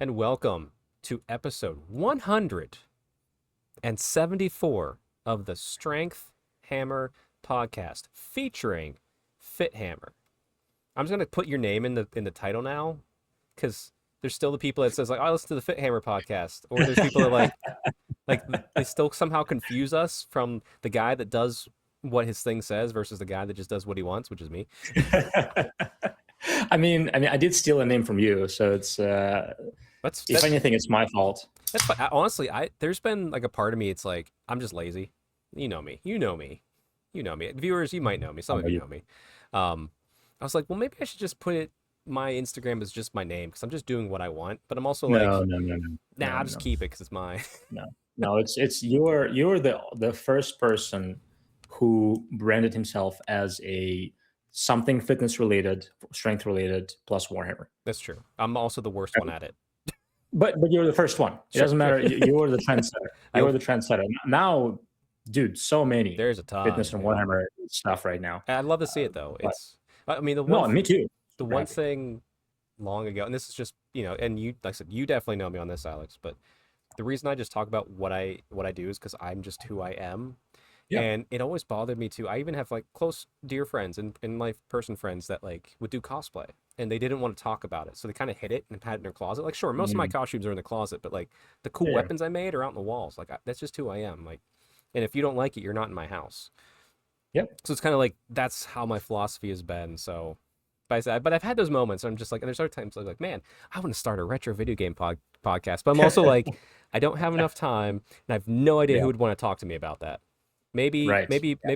and welcome to episode 174 of the Strength Hammer podcast featuring Fit Hammer. I'm just gonna put your name in the title now, because there's still the people that says like, "Oh, I listen to the Fit Hammer podcast," or there's people that like they still somehow confuse us from the guy that does what his thing says versus the guy that just does what he wants, which is me. I did steal a name from you, so it's if anything, it's my fault. That's fine. Honestly, there's been like a part of me. It's like I'm just lazy. You know me. You know me. You know me. Viewers, you might know me. Some of you know me. I was like, well, maybe I should just put my Instagram as just my name because I'm just doing what I want. But I'm also like, I'll just keep it because it's mine. No, it's you're the first person who branded himself as a something fitness related, strength related plus Warhammer. That's true. I'm also the worst one at it. But you're the first one. It doesn't matter. You're the trendsetter. You're the trendsetter. Now, dude, so many there's a ton fitness and Warhammer stuff right now. I'd love to see it though. Me too. The one thing long ago, and this is just, and you, like I said, you definitely know me on this, Alex, but the reason I just talk about what I do is because I'm just who I am. Yeah. And it always bothered me too. I even have like close, dear friends and life person friends that like would do cosplay and they didn't want to talk about it. So they kind of hid it and had it in their closet. Like, sure, most of my costumes are in the closet, but like the cool weapons I made are out in the walls. Like, that's just who I am. Like, and if you don't like it, you're not in my house. Yep. So it's kind of like, that's how my philosophy has been. So, but I've had those moments. I'm just like, and there's other times like, man, I want to start a retro video game podcast. But I'm also like, I don't have enough time and I have no idea who would want to talk to me about that. Maybe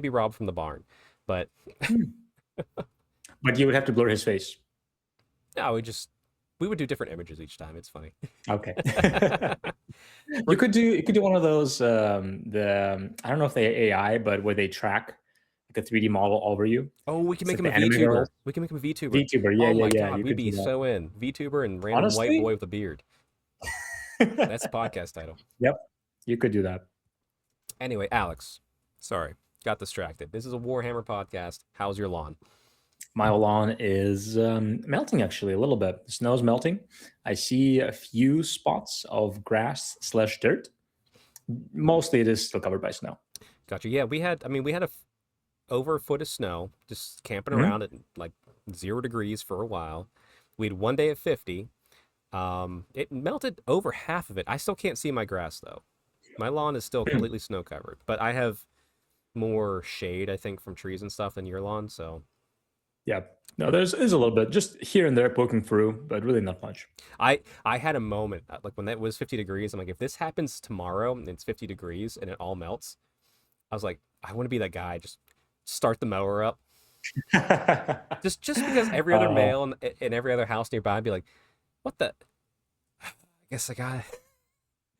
Rob from the barn, but but you would have to blur his face. No, we would do different images each time. It's funny. Okay. you could do one of those I don't know if they AI, but where they track like a 3D model over you. Oh, we can make him a VTuber. We can make him a VTuber. VTuber, yeah, oh my yeah. God, we'd be so in. VTuber and random white boy with a beard. That's the podcast title. Yep, you could do that. Anyway, Alex. Sorry, got distracted. This is a Warhammer podcast. How's your lawn? My lawn is melting, actually, a little bit. The snow's melting. I see a few spots of grass/dirt. Mostly it is still covered by snow. Gotcha. Yeah, we had over a foot of snow just camping around at like 0 degrees for a while. We had one day at 50. It melted over half of it. I still can't see my grass, though. My lawn is still completely snow covered, but I have more shade, I think, from trees and stuff than your lawn, so yeah. No, there's a little bit just here and there poking through, but really not much. I had a moment like when that was 50 degrees. I'm like, if this happens tomorrow and it's 50 degrees and it all melts, I was like, I want to be that guy. Just start the mower up. just because every other male in every other house nearby would be like, what the? I guess I got it.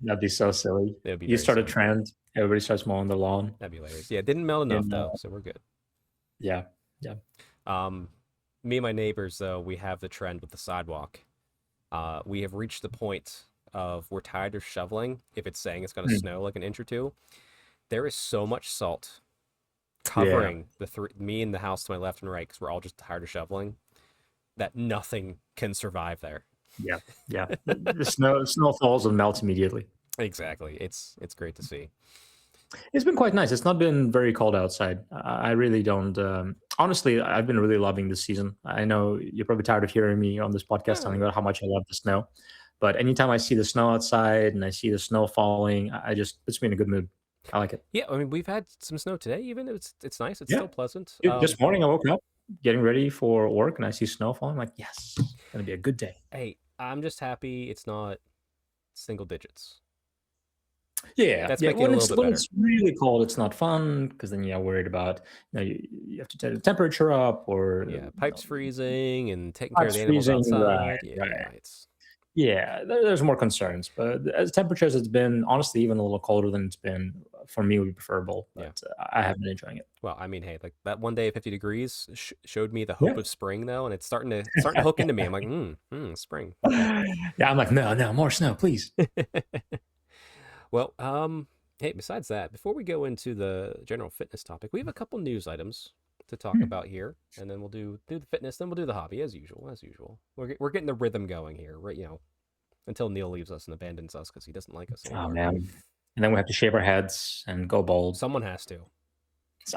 That'd be so silly. You start a trend. Everybody starts mowing the lawn. That'd be hilarious. Yeah, it didn't melt enough though, so we're good. Yeah. Me and my neighbors, though, we have the trend with the sidewalk. We have reached the point of we're tired of shoveling if it's saying it's going to snow like an inch or two. There is so much salt covering me and the house to my left and right because we're all just tired of shoveling that nothing can survive there. Yeah. The snow falls and melts immediately. Exactly. It's great to see. It's been quite nice. It's not been very cold outside. I really don't. Honestly, I've been really loving this season. I know you're probably tired of hearing me on this podcast telling about how much I love the snow. But anytime I see the snow outside and I see the snow falling, it puts me in a good mood. I like it. Yeah, I mean, we've had some snow today even. It's nice. It's still pleasant. Dude, this morning I woke up getting ready for work and I see snow falling. I'm like, yes, it's going to be a good day. Hey, I'm just happy it's not single digits. Yeah, that's making it a little bit better. When it's really cold, it's not fun because then you're worried about you have to take the temperature up or pipes freezing and taking care of the animals outside. Right. There's more concerns, but as temperatures, it's been honestly even a little colder than it's been for me would be preferable. But I have been enjoying it. Well, I mean, hey, like that one day at 50 degrees showed me the hope of spring though, and it's starting to hook into me. I'm like, spring. Yeah, I'm like, no, more snow, please. Well, hey, besides that, before we go into the general fitness topic, we have a couple news items to talk about here, and then we'll do the fitness, then we'll do the hobby as usual. We're getting the rhythm going here, right? until Neil leaves us and abandons us because he doesn't like us anymore. Oh man! And then we have to shave our heads and go bald. Someone has to.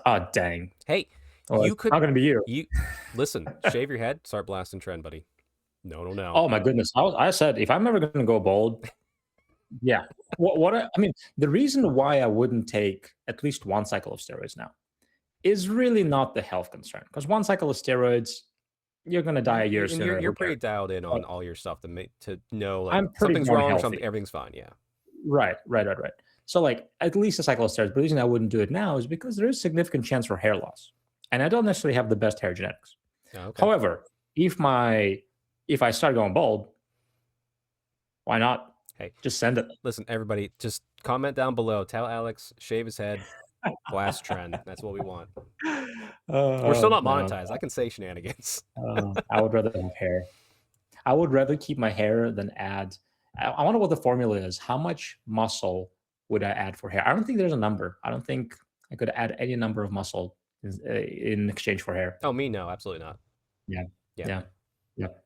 Oh dang! Hey, Well, you it's could. not going to be you. You listen. Shave your head. Start blasting trend, buddy. No. Oh my goodness! I said if I'm ever going to go bald, yeah. I mean, the reason why I wouldn't take at least one cycle of steroids now is really not the health concern, because one cycle of steroids, you're going to die a year and sooner. You're pretty dialed in on all your stuff to know like I'm pretty something's darn wrong, healthy. everything's fine. Yeah. Right. So like at least a cycle of steroids. But the reason I wouldn't do it now is because there is significant chance for hair loss, and I don't necessarily have the best hair genetics. Oh, okay. However, if I start going bald, why not? Hey, just send it. Listen, everybody, just comment down below. Tell Alex, shave his head, blast trend. That's what we want. We're still not monetized. I can say shenanigans. I would rather have hair. I would rather keep my hair than add. I wonder what the formula is. How much muscle would I add for hair? I don't think there's a number. I don't think I could add any number of muscle in exchange for hair. Oh, me? No, absolutely not. Yeah. Yep.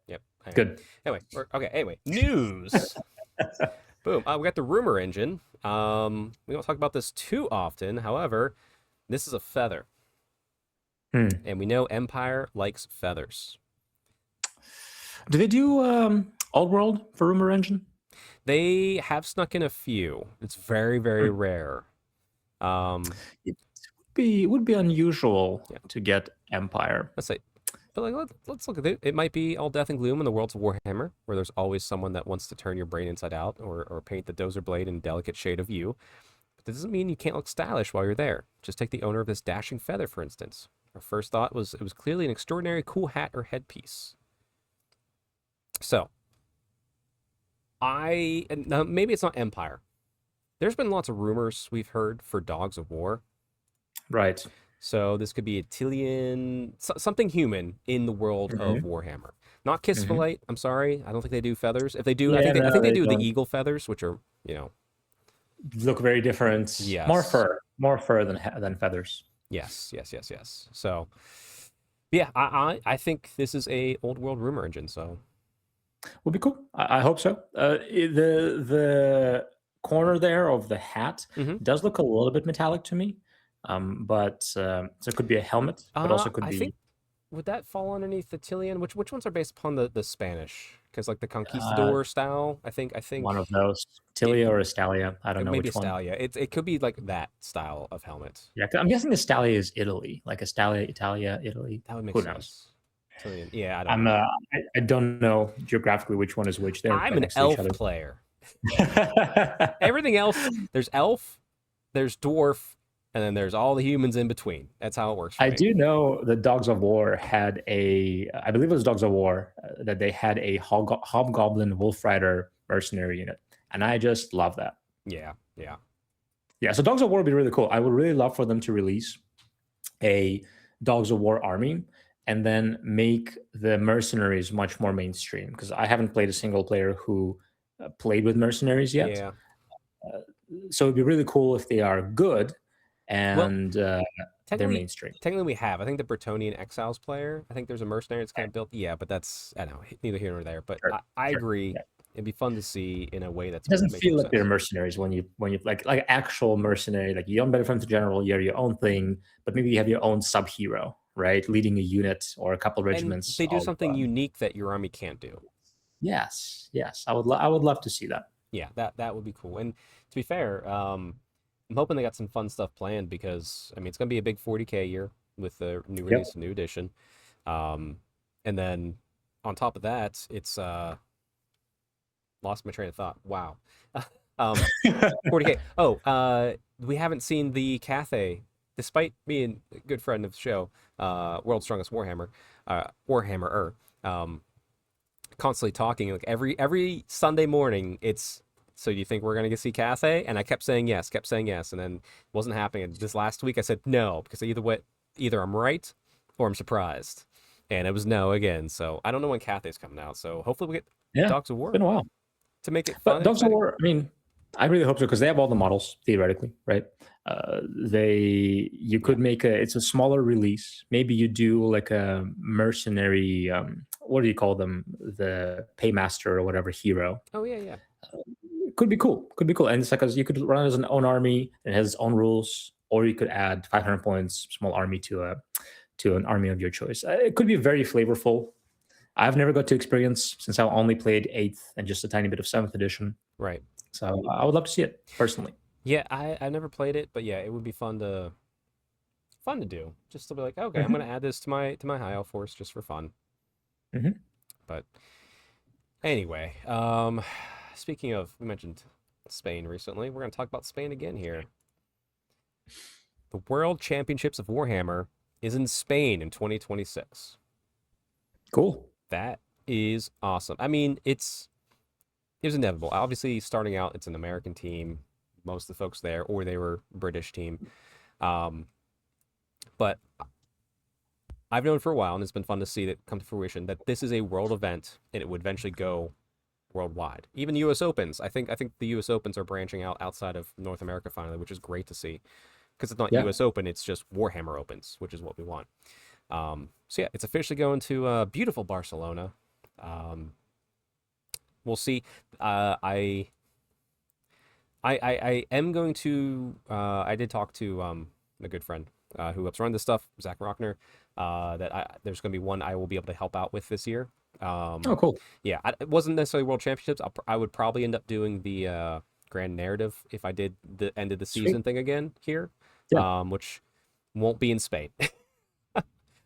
Good. Anyway, news. Boom. We got the rumor engine. We don't talk about this too often. However, this is a feather. And we know Empire likes feathers. Do they do Old World for rumor engine? They have snuck in a few. It's very, very rare. It would be unusual to get Empire. Let's say. But like, let's look at it. It might be all death and gloom in the worlds of Warhammer, where there's always someone that wants to turn your brain inside out or paint the dozer blade in delicate shade of you. But that doesn't mean you can't look stylish while you're there. Just take the owner of this dashing feather, for instance. Our first thought was it was clearly an extraordinary cool hat or headpiece. So, now maybe it's not Empire. There's been lots of rumors we've heard for Dogs of War. Right. So this could be a Tillian, something human in the world of Warhammer. Not Kissfilite. I'm sorry. I don't think they do feathers. If they do, I think they do the eagle feathers, which are, look very different. Yes. More fur than feathers. Yes. So, yeah, I think this is a old world rumor engine. So, would be cool. I hope so. The corner there of the hat does look a little bit metallic to me. But so it could be a helmet, but also could be. Think, would that fall underneath the Tillian? Which ones are based upon the Spanish? Because like the Conquistador style, I think one of those, Tilia or Estalia. I don't know maybe which one. Estalia. It could be like that style of helmet. Yeah, I'm guessing Estalia is Italy, like Estalia, Italia, Italy. That would make Who sense. knows? Tillian. Yeah, I don't know. I don't know geographically which one is which. I'm an elf player. Everything else, there's elf, there's dwarf, and then there's all the humans in between. That's how it works for me. I do know that Dogs of War had I believe it was Dogs of War, that they had a Hobgoblin Wolf Rider mercenary unit. And I just love that. Yeah. So Dogs of War would be really cool. I would really love for them to release a Dogs of War army and then make the mercenaries much more mainstream. Because I haven't played a single player who played with mercenaries yet. Yeah. So it'd be really cool if they are good and they're mainstream. Technically, we have. I think the Bretonnian Exiles player. I think there's a mercenary that's kind of built. Yeah, but that's I don't know, neither here nor there. But I agree. Yeah. It'd be fun to see in a way that's. It doesn't feel like they're mercenaries when you like actual mercenary. Like you don't benefit from the general. You're your own thing, but maybe you have your own sub-hero, right? Leading a unit or a couple regiments. And they do something unique that your army can't do. Yes. I would love to see that. Yeah, that would be cool. And to be fair, I'm hoping they got some fun stuff planned because it's going to be a big 40K year with the new release, new edition, and then on top of that, it's lost my train of thought. Wow, 40K. Oh, we haven't seen the Cathay, despite being a good friend of the show, World's Strongest Warhammer, Warhammer. Constantly talking like every Sunday morning. It's so do you think we're gonna get see Cathay? And I kept saying yes, and then it wasn't happening. And this last week I said no because either I'm right or I'm surprised, and it was no again. So I don't know when Cathay's coming out. So hopefully we get Dogs of War. It's been a while to make it fun. But Dogs of War, I really hope so because they have all the models theoretically, right? You could make it's a smaller release. Maybe you do like a mercenary. what do you call them? The paymaster or whatever hero. Oh yeah, yeah. Could be cool. Could be cool. And it's like you could run as an own army and it has its own rules, or you could add 500 points small army to an army of your choice. It could be very flavorful. I've never got to experience since I only played 8th and just a tiny bit of 7th edition. Right. So I would love to see it personally. Yeah, I've never played it, but yeah, it would be fun to do. Just to be like, okay, I'm Mhm. gonna add this to my high elf force just for fun. Mhm. But anyway, speaking of, we mentioned Spain recently. We're gonna talk about Spain again here. The World Championships of Warhammer is in Spain in 2026. Cool. That is awesome. I mean, it was inevitable. Obviously, starting out, it's an American team. Most of the folks there, or they were British team. But I've known for a while, and it's been fun to see that come to fruition, that this is a world event, and it would eventually go worldwide. Even U.S. Opens. I think the U.S. Opens are branching out outside of North America finally, which is great to see. Because it's not Yeah. U.S. Open, it's just Warhammer Opens, which is what we want. So yeah, it's officially going to beautiful Barcelona. We'll see. I am going to. I did talk to a good friend who helps run this stuff, Zach Rockner. There's going to be one I will be able to help out with this year. Oh, cool. Yeah, it wasn't necessarily World Championships. I would probably end up doing the Grand Narrative if I did the end of the season Sweet. thing again here, Yeah. which won't be in Spain.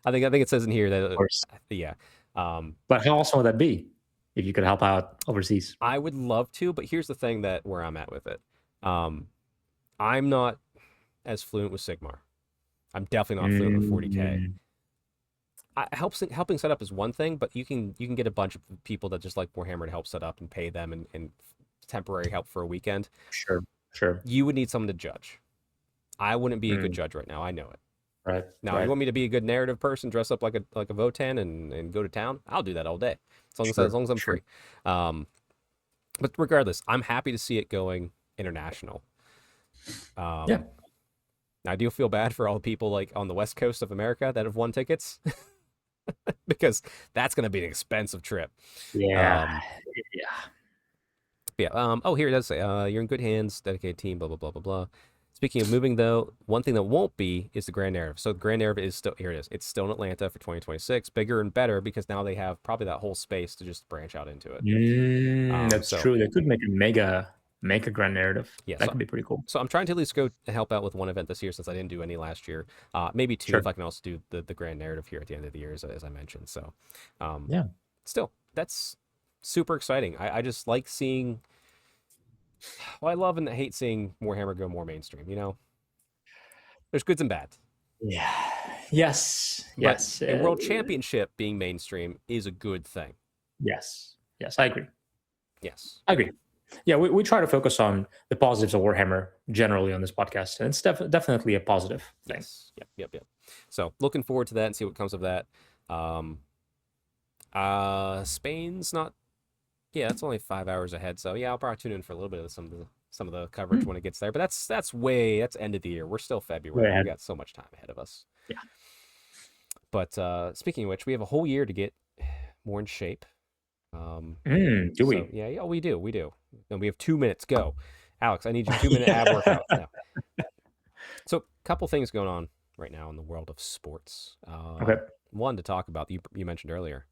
I think it says in here Of that course. yeah. But how awesome would that be if you could help out overseas? I would love to, but here's the thing that where I'm at with it. I'm not as fluent with Sigmar. I'm definitely not fluent with 40K. Mm, Helping set up is one thing, but you can get a bunch of people that just like Warhammer to help set up and pay them and temporary help for a weekend. sure. Sure. You would need someone to judge. I wouldn't be a good Mm, judge right now. I know it. right. Now, you Right. want me to be a good narrative person, dress up like a Votan and go to town? I'll do that all day, as Sure. long as I'm Sure. free. But regardless, I'm happy to see it going international. Yeah. I do feel bad for all the people like on the west coast of America that have won tickets because that's going to be an expensive trip. Yeah. Um, Yeah. yeah. Oh, here it does say you're in good hands, dedicated team, blah blah blah blah blah. Speaking of moving, though, one thing that won't be is the Grand Narrative. So the Grand Narrative is still here. It is. It's still in Atlanta for 2026, bigger and better because now they have probably that whole space to just branch out into it. That's So true. They could make a grand narrative. yeah, That could be pretty cool. so I'm trying to at least go help out with one event this year since I didn't do any last year. Maybe two Sure. if I can also do the Grand Narrative here at the end of the year, as I mentioned. So, Yeah. still, that's super exciting. I just like seeing. Well, I love and hate seeing Warhammer go more mainstream. There's goods and bads. Yeah. Yes. But Yes. a world championship being mainstream is a good thing. Yes. Yes. I agree. Yes. I agree. Yeah, we try to focus on the positives of Warhammer generally on this podcast, and it's definitely a positive thing. Yes. Yep. So looking forward to that and see what comes of that. Spain's not. Yeah, it's only 5 hours ahead. So yeah, I'll probably tune in for a little bit of some of the coverage Hmm. when it gets there. But that's end of the year. We're still Way February. We ahead. got so much time ahead of us. Yeah. But speaking of which, we have a whole year to get more in shape. Do we? So, yeah, we do. And we have 2 minutes. Go. Alex, I need your 2-minute ab workout now. So, couple things going on right now in the world of sports. Okay. One to talk about, you mentioned earlier,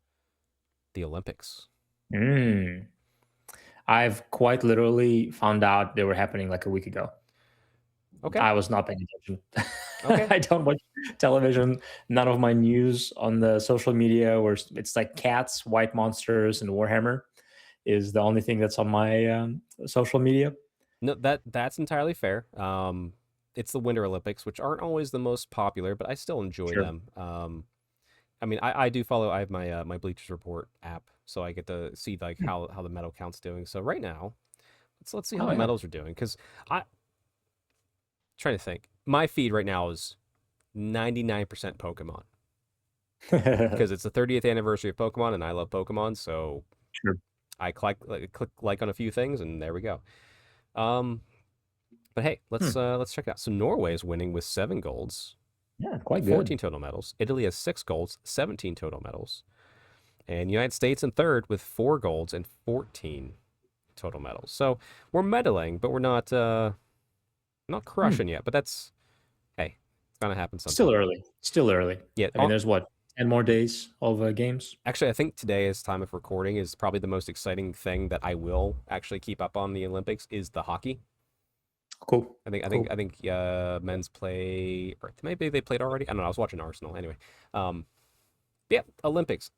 the Olympics. I've quite literally found out they were happening like a week ago. Okay. I was not paying attention. Okay. I don't watch television. None of my news on the social media where it's like cats, white monsters, and Warhammer is the only thing that's on my social media. No, that's entirely fair. It's the Winter Olympics, which aren't always the most popular, but I still enjoy Sure. them. I mean, I do follow. I have my Bleachers Report app, so I get to see like how the medal count's doing. So right now, let's see how Oh, the yeah. medals are doing because I trying to think. My feed right now is 99% Pokemon because it's the 30th anniversary of Pokemon, and I love Pokemon, so Sure. I click like on a few things, and there we go. But hey, let's check it out. So Norway is winning with 7 golds, Yeah, quite 14 good. total medals. Italy has 6 golds, 17 total medals. And United States in third with 4 golds and 14 total medals. So we're medaling, but we're not Hmm. crushing yet. But that's, hey, it's gonna happen sometime. Still early. Still early. Yeah. I mean, there's what, 10 more days of games? Actually, I think today's time of recording is probably the most exciting thing that I will actually keep up on the Olympics is the hockey. Cool. Men's play, or maybe they played already. I don't know. I was watching Arsenal anyway. Um, yeah, Olympics.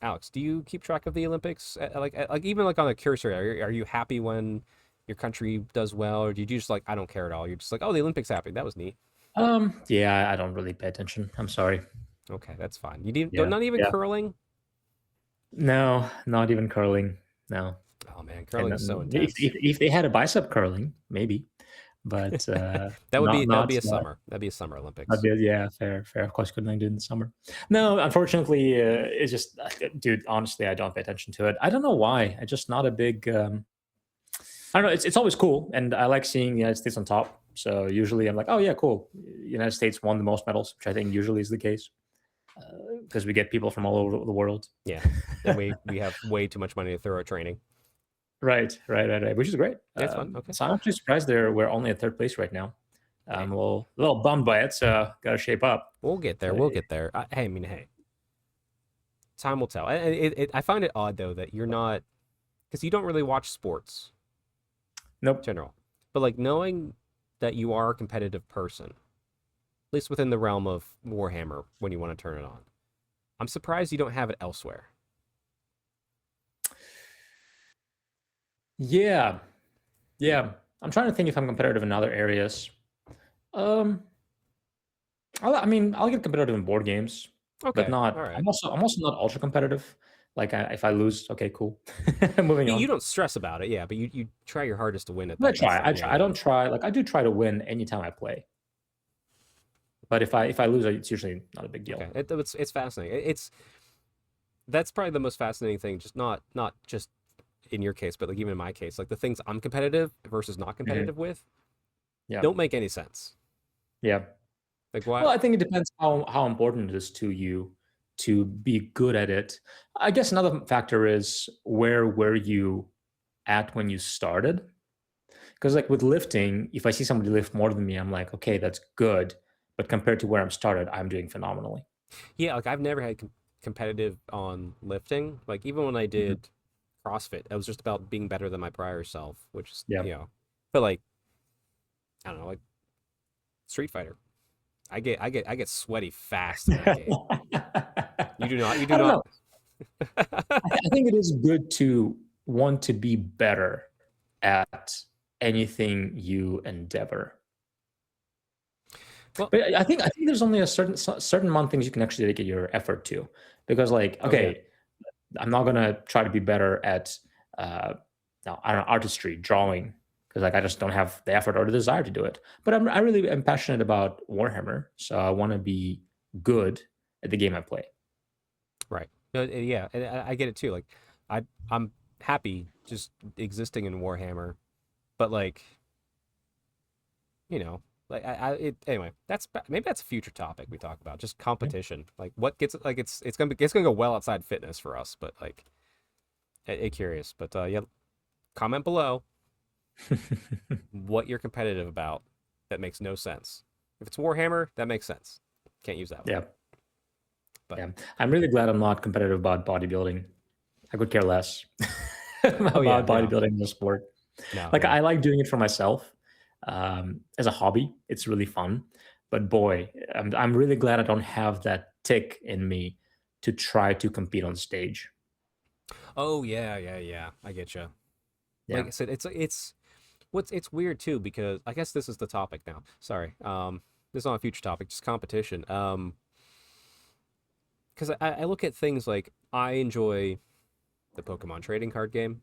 Alex, do you keep track of the Olympics? Like even like on a cursory, are you happy when your country does well, or do you just like I don't care at all? You're just like, oh, the Olympics happened. That was neat. Yeah, I don't really pay attention. I'm sorry. Okay, that's fine. You didn't, Yeah. not even Yeah. curling. No, not even curling. No. Oh man, And curling is so if, intense. if they had a bicep curling, maybe, but That would not be a summer. That'd be a summer not Olympics. good. Yeah, fair, fair. Of course, couldn't do it in the summer. No, unfortunately, it's just, dude. Honestly, I don't pay attention to it. I don't know why. I just not a big. I don't know. It's always cool, and I like seeing the United States on top. So usually, I'm like, oh yeah, cool. United States won the most medals, which I think usually is the case because we get people from all over the world. Yeah, and we have way too much money to throw at training. Right. Which is great. Yeah, it's fun. Okay. So I'm actually surprised we're only at third place right now. Hey. Well, a little bummed by it, so gotta shape up. We'll get there. We'll get there. Hey, time will tell. I find it odd though that you're not, because you don't really watch sports in Nope. general, but like knowing that you are a competitive person, at least within the realm of Warhammer, when you want to turn it on, I'm surprised you don't have it elsewhere. Yeah, yeah. I'm trying to think if I'm competitive in other areas. Um, I mean, I'll get competitive in board games, but Okay, all not. right. I'm also not ultra competitive. Like, if I lose, okay, cool. Moving You on. don't stress about it, yeah, but you try your hardest to win it. I try. I Yeah, try. I yeah. don't try. Like, I do try to win anytime I play. But if I lose, it's usually not a big deal. Okay, it's fascinating. That's probably the most fascinating thing. Just not just in your case, but like even in my case, like the things I'm competitive versus not Mhm. competitive with Yeah. don't make any sense. Yeah. Like Well, why? I think it depends how important it is to you to be good at it. I guess another factor is where were you at when you started? Because like with lifting, if I see somebody lift more than me, I'm like, okay, that's good. But compared to where I'm started, I'm doing phenomenally. Yeah, like I've never had competitive on lifting. Like even when I Mhm. did CrossFit, it was just about being better than my prior self, which is Yeah. but like I don't know, like Street Fighter. I get sweaty fast in that game. You do not. You do I don't not. know. I think it is good to want to be better at anything you endeavor. Well, But I think there's only a certain amount of things you can actually dedicate your effort to, because like oh yeah. okay, I'm not gonna try to be better at uh, no, I don't know, artistry, drawing, because like I just don't have the effort or the desire to do it. But I really am passionate about Warhammer, so I want to be good at the game I play. Right. No, yeah, and I get it too. Like, I'm happy just existing in Warhammer, but like, you know, like anyway. Maybe that's a future topic we talk about. Just Yeah. competition. Like, what gets like it's gonna go well outside fitness for us, but like, curious. But yeah, comment below what you're competitive about that makes no sense. If it's Warhammer, that makes sense. Can't use that one. Yeah. But Yeah. I'm really glad I'm not competitive about bodybuilding. I could care less oh yeah, about no, bodybuilding in the sport. no, Like yeah. I like doing it for myself as a hobby. It's really fun. But boy, I'm really glad I don't have that tick in me to try to compete on stage. Oh yeah. I get you. Like Yeah. I said, it's weird too because I guess this is the topic now. Sorry, this is not a future topic, just competition. Because I look at things like I enjoy the Pokemon trading card game.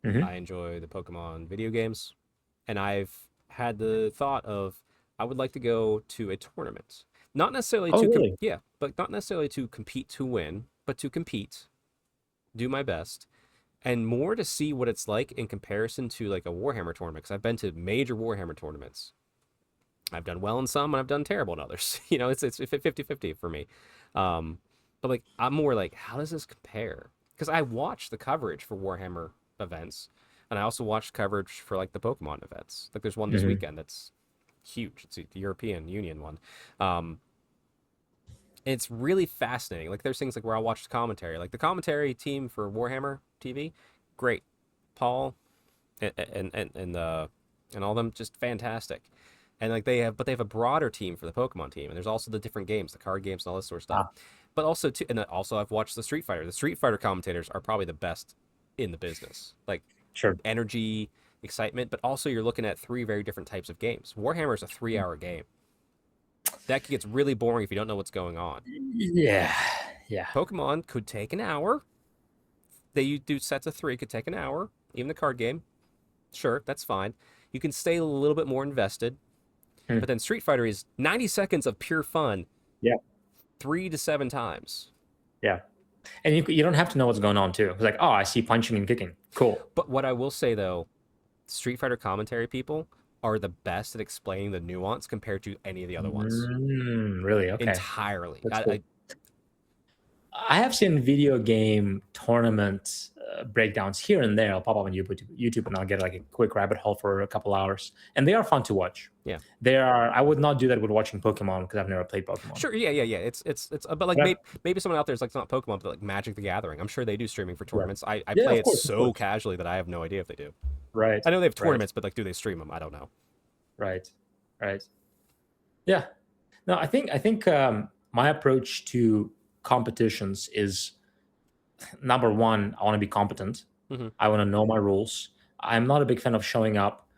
I Hmm. enjoy the Pokemon video games, and I've had the thought of I would like to go to a tournament, not necessarily Oh, really? yeah, but not necessarily to compete to win, but to compete, do my best, and more to see what it's like in comparison to like a Warhammer tournament. Because I've been to major Warhammer tournaments. I've done well in some, and I've done terrible in others. It's 50-50 for me. Um, But like, I'm more like, how does this compare? Because I watch the coverage for Warhammer events, and I also watch coverage for like the Pokemon events. Like, there's one this Hmm. weekend that's huge. It's the European Union one. Um, it's really fascinating. Like, there's things like where I'll watch the commentary. Like the commentary team for Warhammer TV, great. Paul and all of them just fantastic. And like they have a broader team for the Pokemon team, and there's also the different games, the card games, and all this sort of stuff. Ah, But also too, and also I've watched the Street Fighter. The Street Fighter commentators are probably the best in the business. Like sure. energy, excitement, but also you're looking at three very different types of games. Warhammer is a 3 hour game. That gets really boring if you don't know what's going on. Yeah, yeah. Pokemon could take an hour. They do sets of three, could take an hour. Even the card game, sure, that's fine. You can stay a little bit more invested. Hmm. But then Street Fighter is 90 seconds of pure fun, Yeah, 3 to 7 times. yeah. And you don't have to know what's going on too. It's like, oh, I see punching and kicking. Cool. But what I will say though, Street Fighter commentary people are the best at explaining the nuance compared to any of the other ones. Really? Okay. Entirely. That's cool. I have seen video game tournament breakdowns here and there. I'll pop up on YouTube, and I'll get like a quick rabbit hole for a couple hours, and they are fun to watch. Yeah. They are. I would not do that with watching Pokemon because I've never played Pokemon. Sure. Yeah. It's but like maybe someone out there is like, it's not Pokemon, but like Magic the Gathering. I'm sure they do streaming for tournaments. Right. I Yeah, play of it course, so casually that I have no idea if they do. Right. I know they have Right. tournaments, but like, do they stream them? I don't know. Right. Right. Yeah. No, I think my approach to competitions is, number one, I want to be competent. Mhm. I want to know my rules. I'm not a big fan of showing up,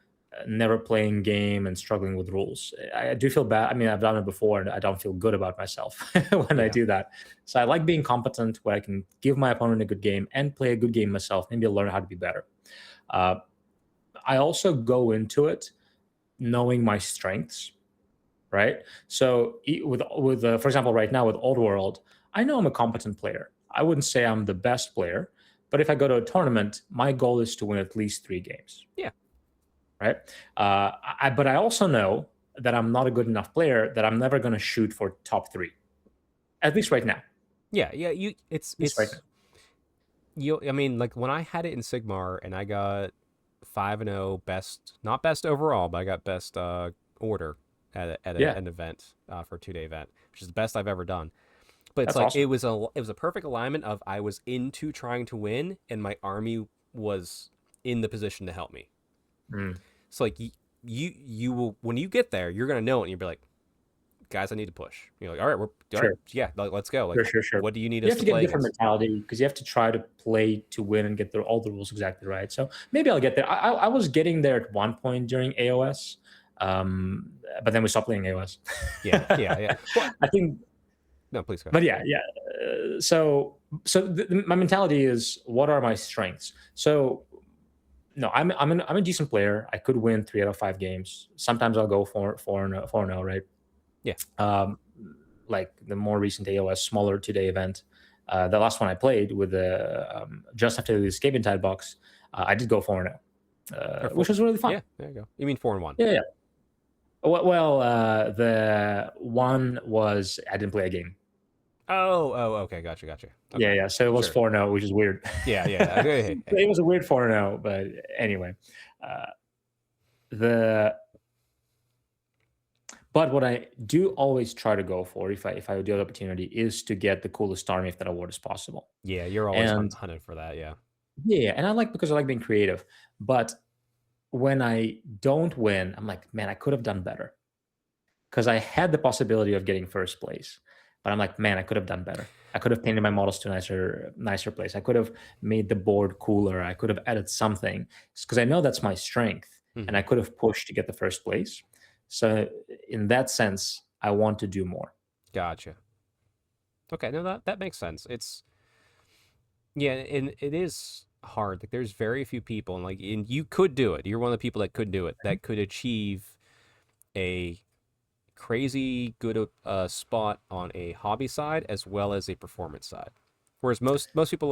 never playing game and struggling with rules. I do feel bad. I mean, I've done it before, and I don't feel good about myself when I Yeah. do that. So I like being competent, where I can give my opponent a good game and play a good game myself. Maybe I'll learn how to be better. Uh, I also go into it knowing my strengths, right? So with for example, right now with Old World, I know I'm a competent player. I wouldn't say I'm the best player, but if I go to a tournament, my goal is to win at least 3 games. Yeah. Right. But I also know that I'm not a good enough player, that I'm never going to shoot for top 3, at least right now. Yeah. At least right now. I mean, like when I had it in Sigmar and I got 5-0, not best overall, but I got best order at Yeah. an event for a 2-day event, which is the best I've ever done. But it's That's like awesome. it was a perfect alignment of I was into trying to win and my army was in the position to help me. Mm. So like you will, when you get there, you're gonna know it and you'll be like, guys, I need to push. You're like, all right, Sure. yeah, let's go. Like, Sure. what do you need You us have to to get a play different against? mentality, because you have to try to play to win and get all the rules exactly right. So maybe I'll get there. I was getting there at one point during AOS, but then we stopped playing AOS. Yeah. Well, I think. no, please go. But yeah. So my mentality is, what are my strengths? So no, I'm a decent player. I could win 3 out of 5 games. Sometimes I'll go 4-0, right? Yeah. Like the more recent AOS smaller 2-day event, the last one I played with the just after the Escape Tide box, I did go 4-0, which was really fun. Yeah, there you go. You mean 4-1? Yeah. Well, the one was I didn't play a game. Oh, okay, gotcha. Okay. Yeah. So it was 4-0, which is weird. Yeah. Hey. It was a weird 4-0, but anyway, but what I do always try to go for, if I do have the opportunity, is to get the coolest army if that award is possible. Yeah, you're always And hunting for that. Yeah. yeah, and because I like being creative. But when I don't win, I'm like, man, I could have done better, because I had the possibility of getting first place. But I'm like, man, I could have done better. I could have painted my models to a nicer place. I could have made the board cooler. I could have added something, because I know that's my strength, and I could have pushed to get the first place. So in that sense, I want to do more. Gotcha. Okay, no, that makes sense. And it is hard. Like there's very few people, and you could do it. You're one of the people that could do it, that could achieve a crazy good spot on a hobby side as well as a performance side. Whereas most people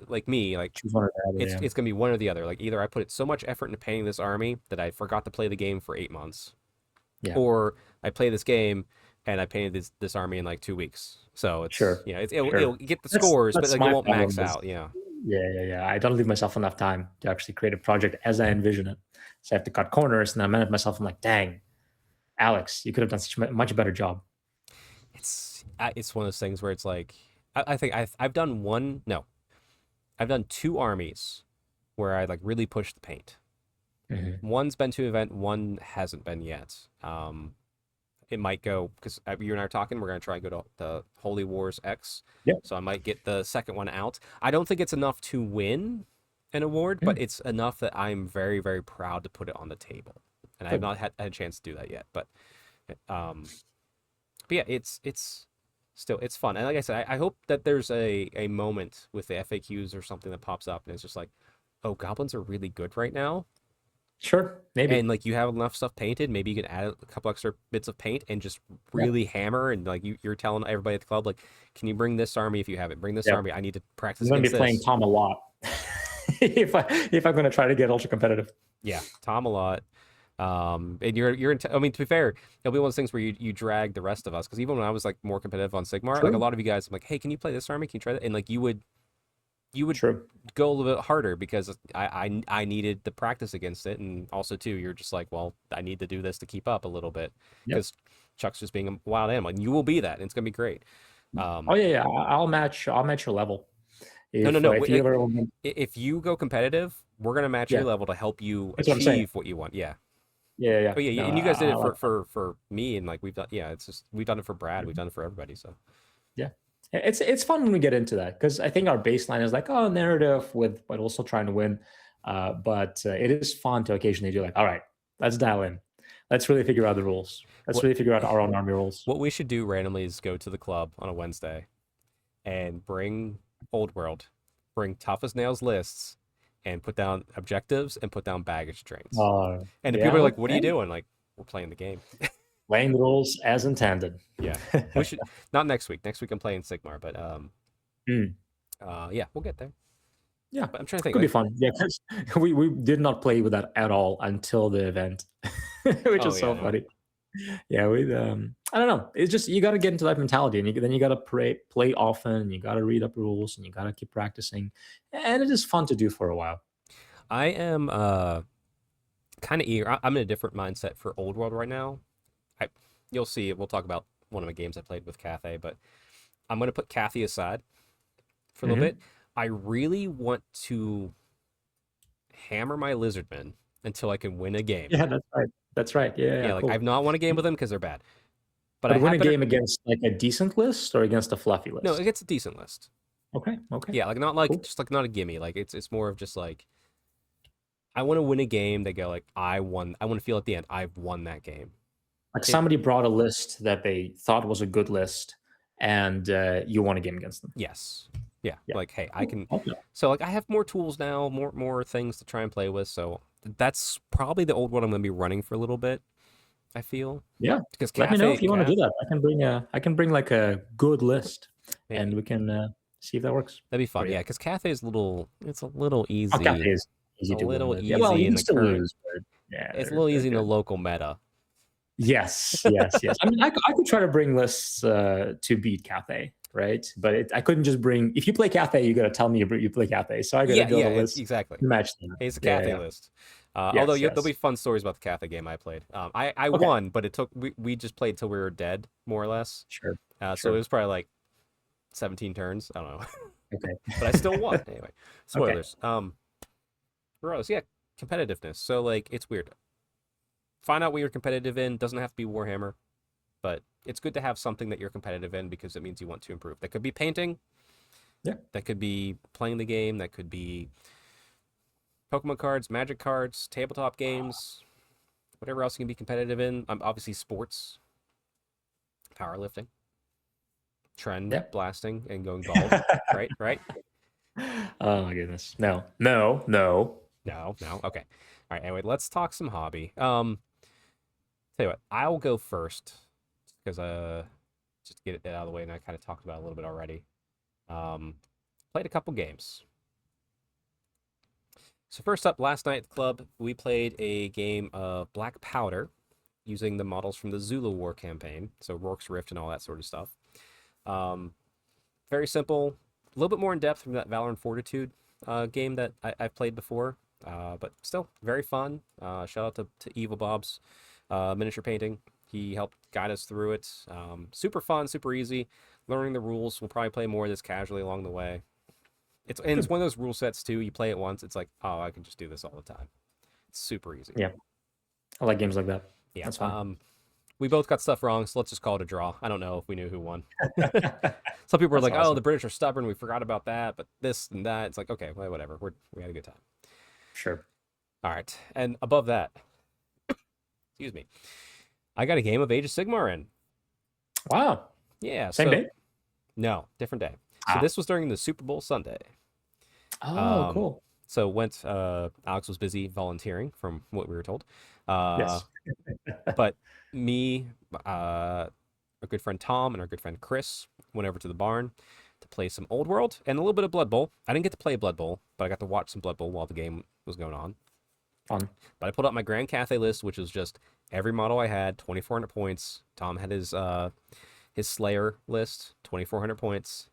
like me, like Choose one or the other, it's gonna be one or the other. Like either I put so much effort into painting this army that I forgot to play the game for 8 months, Yeah. or I play this game and I painted this army in like 2 weeks. So it's Sure, it'll sure. get the scores, but That's like it my won't problem max is, out. Yeah. yeah. I don't leave myself enough time to actually create a project as I envision it. So I have to cut corners, and I'm mad at myself. I'm like, dang, Alex, you could have done such a much better job. It's one of those things where it's like I think I've done one no I've done two armies where I like really pushed the paint. Hmm. One's been to an event, one hasn't been yet. It might go because you and I are talking. We're gonna try and go to the Holy Wars X, Yep. so I might get the second one out. I don't think it's enough to win an award, but Mm, it's enough that I'm very very proud to put it on the table, and I have good. not had a chance to do that yet. Um, but yeah, it's still it's fun, and like I said, I hope that there's a moment with the FAQs or something that pops up, and it's just like, oh, goblins are really good right now, Sure, maybe. and like you have enough stuff painted, maybe you can add a couple extra bits of paint and just Yeah, really hammer. And like you're telling everybody at the club, like, can you bring this army if you have it? Bring this yeah. army. I need to I'm practice going to against be playing this. Tom a lot if I'm going to try to get ultra competitive. Yeah, Tom a lot. And I mean, to be fair, it'll be one of those things where you drag the rest of us because even when I was like more competitive on Sigmar, like a True, lot of you guys, I'm like, hey, can you play this army? Can you try that? And like you would true. go a little bit harder because I needed the practice against it, and also too, you're just like, well, I need to do this to keep up a little bit Yep. because Chuck's just being a wild animal, and you will be that, and it's gonna be great. Oh Um, yeah. I'll match. I'll match your level no, no, no. if you ever. If you go competitive, we're gonna match your Yeah, level to help you that's what I'm saying. achieve what you want. Yeah. Yeah. Oh yeah, No, and you guys did I it like. for me, and like we've done. Yeah, it's just we've done it for Brad, we've done it for everybody. So Yeah, it's fun when we get into that because I think our baseline is like, oh, narrative with but also trying to win. But it is fun to occasionally do like, all right, let's dial in. Let's really figure out the rules. Let's what really figure out our own army rules. what we should do randomly is go to the club on a Wednesday and bring Old World, bring tough as nails lists, and put down objectives and put down baggage trains. And if Yeah, people are like, "What are okay. you doing?" Like, we're playing the game. Playing the rules as intended. Yeah, we should not next week. Next week I'm playing Sigmar, but Mm, yeah, we'll get there. yeah, But I'm trying to think could be like, fun. Yeah, because we did not play with that at all until the event, which oh is yeah, so no, funny. Yeah, we I don't know. It's just you got to get into that mentality, and then you got to play often, and you got to read up rules, and you got to keep practicing, and it is fun to do for a while. I am kind of eager. I'm in a different mindset for Old World right now. I You'll see. We'll talk about one of my games I played with Cathay, but I'm gonna put Cathay aside for a little bit. Hmm. I really want to hammer my lizardmen until I can win a game. Yeah, that's right. That's right. Yeah, Yeah, like I've cool. not won a game with them because they're bad, but I But win have a better. game against like a decent list or against a fluffy No, it list. gets a decent list. Okay, okay, Yeah, like not like cool. just like not a gimme. Like it's more of just like I want to win a game. They go like I won. I want to feel at the end I've won that game. Like It somebody brought a list that they thought was a good list, and you won a game against them. Yes. Yeah. Yeah, Like hey, I cool. can. Okay. So like I have more tools now, more things to try and play with. So that's probably the old one I'm gonna be running for a little bit. I feel Yeah, because let me know Cathay if you want to Cath do that. I can bring like a good list, yeah, and we can see if that works that'd be for fun. you. Yeah, because Cathay is a little. It's a little Okay, easy. is A easy to win little with. Yeah, well, easy you in can the still current. lose, but yeah, It's a little they're easy in the good. local meta. Yes. I mean, I could try to bring lists to beat Cathay, right? But I couldn't just bring. If you play Cathay, you got to tell me you play Cathay. So I got to Yeah, build yeah, a list exactly. to match that. It's a Yeah, Cathay yeah. list. Yes, There'll be yes. fun stories about the Cathay game I played. I Okay, won, but it took we just played till we were dead, more or less. sure, So it sure. was probably like 17 turns. I don't know, Okay, but I still won anyway. okay. Spoilers. Gross. Yeah, competitiveness. So like it's weird. Find out what you're competitive in. Doesn't have to be Warhammer, but it's good to have something that you're competitive in because it means you want to improve. That could be painting. Yeah. That could be playing the game. That could be Pokemon cards, Magic cards, tabletop games, whatever else you can be competitive in. Obviously sports, powerlifting, trend Yeah. blasting, and going bald. Right, right. Oh my goodness. No, no, no. No, no. Okay. All right. Anyway, let's talk some hobby. Tell you what, I'll go first because just to get it out of the way, and I kind of talked about it a little bit already. Um, Played a couple games. So first up, last night at the club, we played a game of Black Powder, using the models from the Zulu War campaign, so Rourke's Rift and all that sort of stuff. Very simple, a little bit more in depth from that Valor and Fortitude game that I've played before, but still very fun. Shout out to Evil Bob's miniature painting. He helped guide us through it. Super fun, super easy. Learning the rules. We'll probably play more of this casually along the way. It's one of those rule sets too. You play it once, it's like, oh, I can just do this all the time. It's super easy. Yeah, I like games like that. Yeah. That's fun. We both got stuff wrong, so let's just call it a draw. I don't know if we knew who won. Some people were like, awesome. "Oh, the British are stubborn. We forgot about that." But this and that, it's like, okay, well, whatever. We had a good time. Sure. All right, and above that, excuse me, I got a game of Age of Sigmar in. Wow. Yeah. Same day? No, different day. So this was during the Super Bowl Sunday. Oh, cool. So Alex was busy volunteering from what we were told. Yes. But me, our good friend Tom, and our good friend Chris went over to the barn to play some Old World and a little bit of Blood Bowl. I didn't get to play Blood Bowl, but I got to watch some Blood Bowl while the game was going on. Fun. But I pulled out my Grand Cathay list, which was just every model I had, 2,400 points. Tom had his Slayer list, 2,400 points.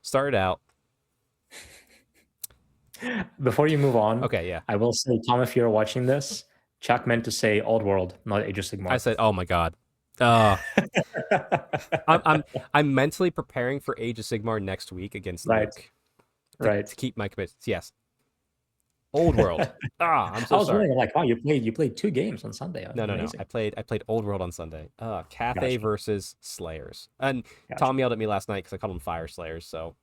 Started out. Before you move on, Okay, yeah. I will say, Tom, if you're watching this, Chuck meant to say Old World, not Age of Sigmar. I said, "Oh my god." I'm mentally preparing for Age of Sigmar next week against Luke. To keep my commitments. Yes. Old World. I'm so I was sorry. wondering, like, wow, you played 2 games on Sunday. No. I played Old World on Sunday. Cathay versus Slayers. And Tom yelled at me last night because I called them Fire Slayers. So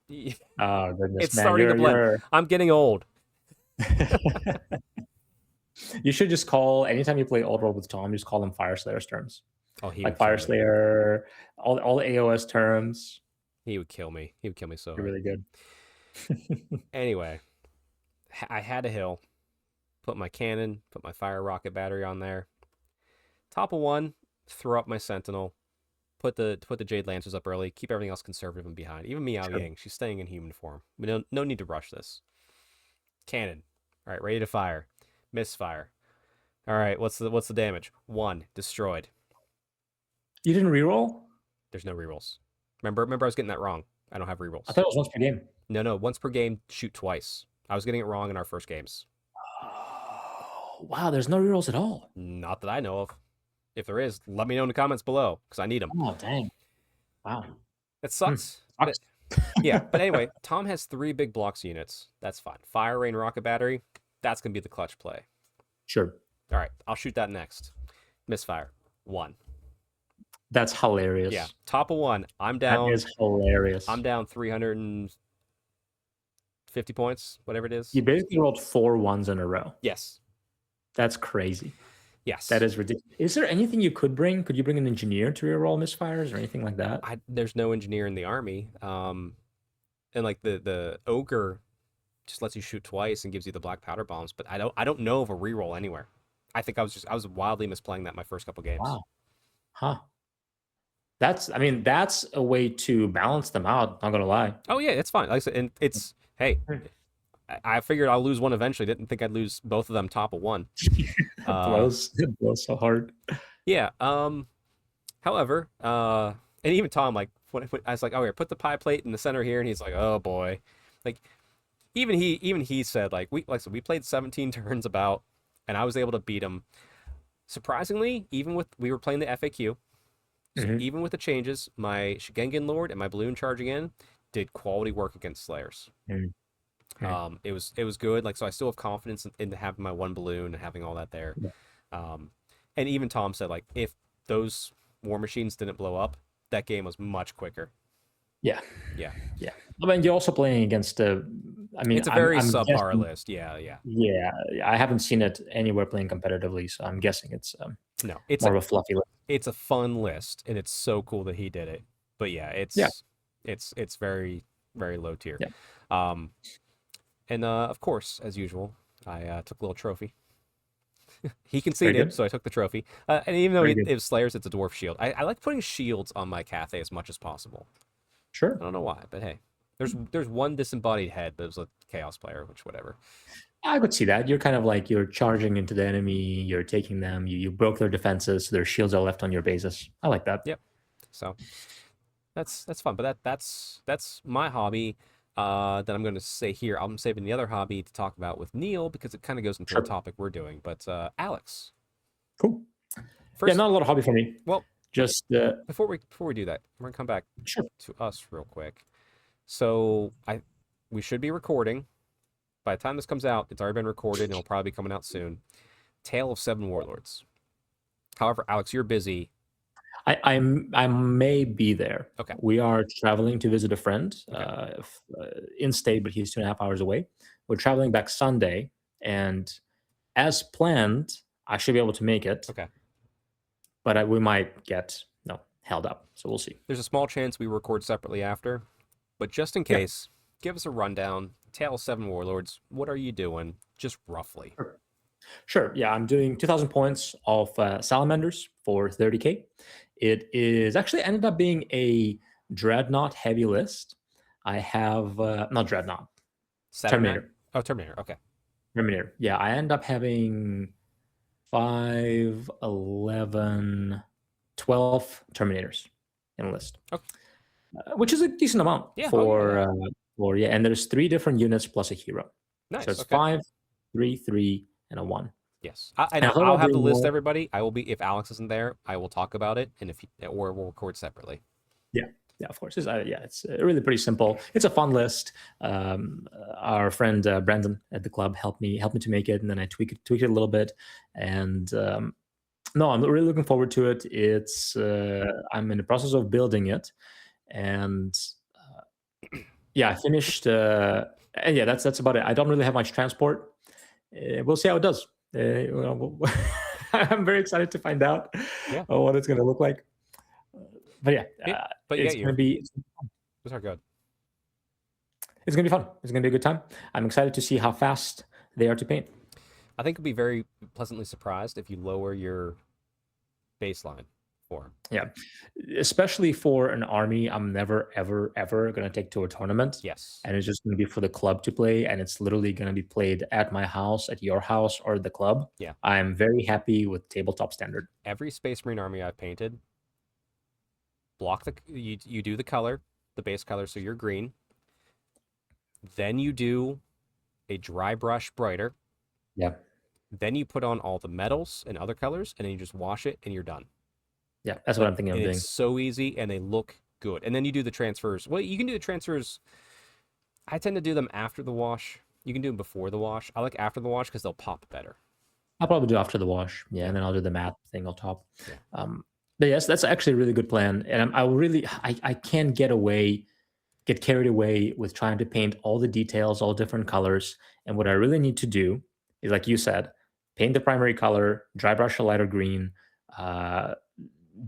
oh goodness, it's starting to blend. I'm getting old. You should just call, anytime you play Old World with Tom, just call them Fire Slayers terms. Oh, he like Fire Slayer, all the AOS terms. He would kill me. He would kill me so hard. Really good. Anyway, I had a hill, put my cannon, put my fire rocket battery on there. Top of one, throw up my sentinel, put the Jade Lancers up early, keep everything else conservative and behind. Even Miao Yang, she's staying in human form. We no need to rush this. Cannon, all right, ready to fire. Misfire. All right, what's the damage? 1, destroyed. You didn't reroll? There's no rerolls. Remember, I was getting that wrong. I don't have rerolls. I thought it was once per game. No, once per game, shoot twice. I was getting it wrong in our first games. Oh, wow, there's no rerolls at all. Not that I know of. If there is, let me know in the comments below, because I need them. Oh, dang. Wow. It sucks. Yeah, but anyway, Tom has 3 big blocks units. That's fine. Fire, Rain, Rocket Battery, that's going to be the clutch play. Sure. All right, I'll shoot that next. Misfire. 1. That's hilarious. Yeah, top of 1. I'm down. That is hilarious. I'm down 350 points, whatever it is. You basically rolled 4 1s in a row. Yes. That's crazy. Yes. That is ridiculous. Is there anything you could bring? Could you bring an engineer to reroll misfires or anything like that? There's no engineer in the army. And like the ogre just lets you shoot twice and gives you the black powder bombs, but I don't know of a reroll anywhere. I think I was wildly misplaying that my first couple games. Wow. Huh. That's a way to balance them out, not gonna lie. Oh yeah, it's fine. Like I said, and it's hey, I figured I'll lose one eventually. Didn't think I'd lose both of them top of 1. It blows so hard. Yeah. However, and even Tom, like when I was like, oh, here, put the pie plate in the center here, and he's like, oh boy, like even he said like we played 17 turns about, and I was able to beat him. Surprisingly, we were playing the FAQ. So even with the changes, my Shigengan Lord and my Balloon charging in did quality work against Slayers. It was good. Like, so I still have confidence in having my 1 balloon and having all that there. And even Tom said, like, if those war machines didn't blow up, that game was much quicker. Yeah. I mean, you're also playing against it's a very subpar list. Yeah. Yeah, I haven't seen it anywhere playing competitively, so I'm guessing it's it's more of a fluffy list. It's a fun list, and it's so cool that he did it. But yeah, it's very, very low tier. Yeah. And of course, as usual, I took a little trophy. He conceded, so I took the trophy. And even though it was Slayers, it's a dwarf shield. I like putting shields on my Cathay as much as possible. Sure. I don't know why, but hey. There's one disembodied head, but it was a chaos player, which whatever. I could see that. You're kind of like you're charging into the enemy, you're taking them, you broke their defenses, their shields are left on your bases. I like that. Yep. So that's fun, but that's my hobby. That I'm going to say here. I'm saving the other hobby to talk about with Neil because it kind of goes into the Sure. topic we're doing. But Alex, Cool. Yeah, first, not a lot of hobby for me. well, Just before we do that, we're gonna come back sure. to us real quick. So we should be recording. By the time this comes out, it's already been recorded and it'll probably be coming out soon. Tale of Seven Warlords. However, Alex, you're busy. I may be there. Okay. We are traveling to visit a friend Okay. in state, but he's 2.5 hours away. We're traveling back Sunday, and as planned, I should be able to make it. Okay. But we might get held up, so we'll see. There's a small chance we record separately after, but just in case, give us a rundown. Tale of Seven Warlords. What are you doing, just roughly? Sure. Yeah, I'm doing 2,000 points of salamanders for 30k. It is actually ended up being a dreadnought heavy list. I have not dreadnought, Terminator. Oh, Terminator. Okay. Terminator. Yeah, I end up having 5, 11, 12 Terminators in the list. Okay. Which is a decent amount for yeah. And there's 3 different units plus a hero. Nice. So it's okay. 5, 3, 3, and a 1. Yes, I'll have the list. Everybody, I will be. If Alex isn't there, I will talk about it, and or we'll record separately. Yeah, of course. It's really pretty simple. It's a fun list. Our friend Brandon at the club helped me to make it, and then I tweak it a little bit. And no, I'm really looking forward to it. It's I'm in the process of building it, and yeah, I finished. And yeah, that's about it. I don't really have much transport. We'll see how it does. I'm very excited to find out what it's going to look like. But yeah, it's going to be. Those are good. It's going to be fun. It's going to be a good time. I'm excited to see how fast they are to paint. I think you'll be very pleasantly surprised if you lower your baseline for. Yeah, especially for an army I'm never, ever, ever going to take to a tournament. Yes. And it's just going to be for the club to play, and it's literally going to be played at my house, at your house, or the club. Yeah. I'm very happy with tabletop standard. Every Space Marine army I've painted, you do the color, the base color, so you're green. Then you do a dry brush brighter. Yeah. Then you put on all the metals and other colors, and then you just wash it, and you're done. Yeah, that's what I'm thinking of doing. It's so easy, and they look good. And then you do the transfers. Well, you can do the transfers. I tend to do them after the wash. You can do them before the wash. I like after the wash because they'll pop better. I'll probably do after the wash. Yeah, and then I'll do the matte thing on top. Yeah. But yes, that's actually a really good plan. And I can't get carried away with trying to paint all the details, all different colors. And what I really need to do is, like you said, paint the primary color, dry brush a lighter green,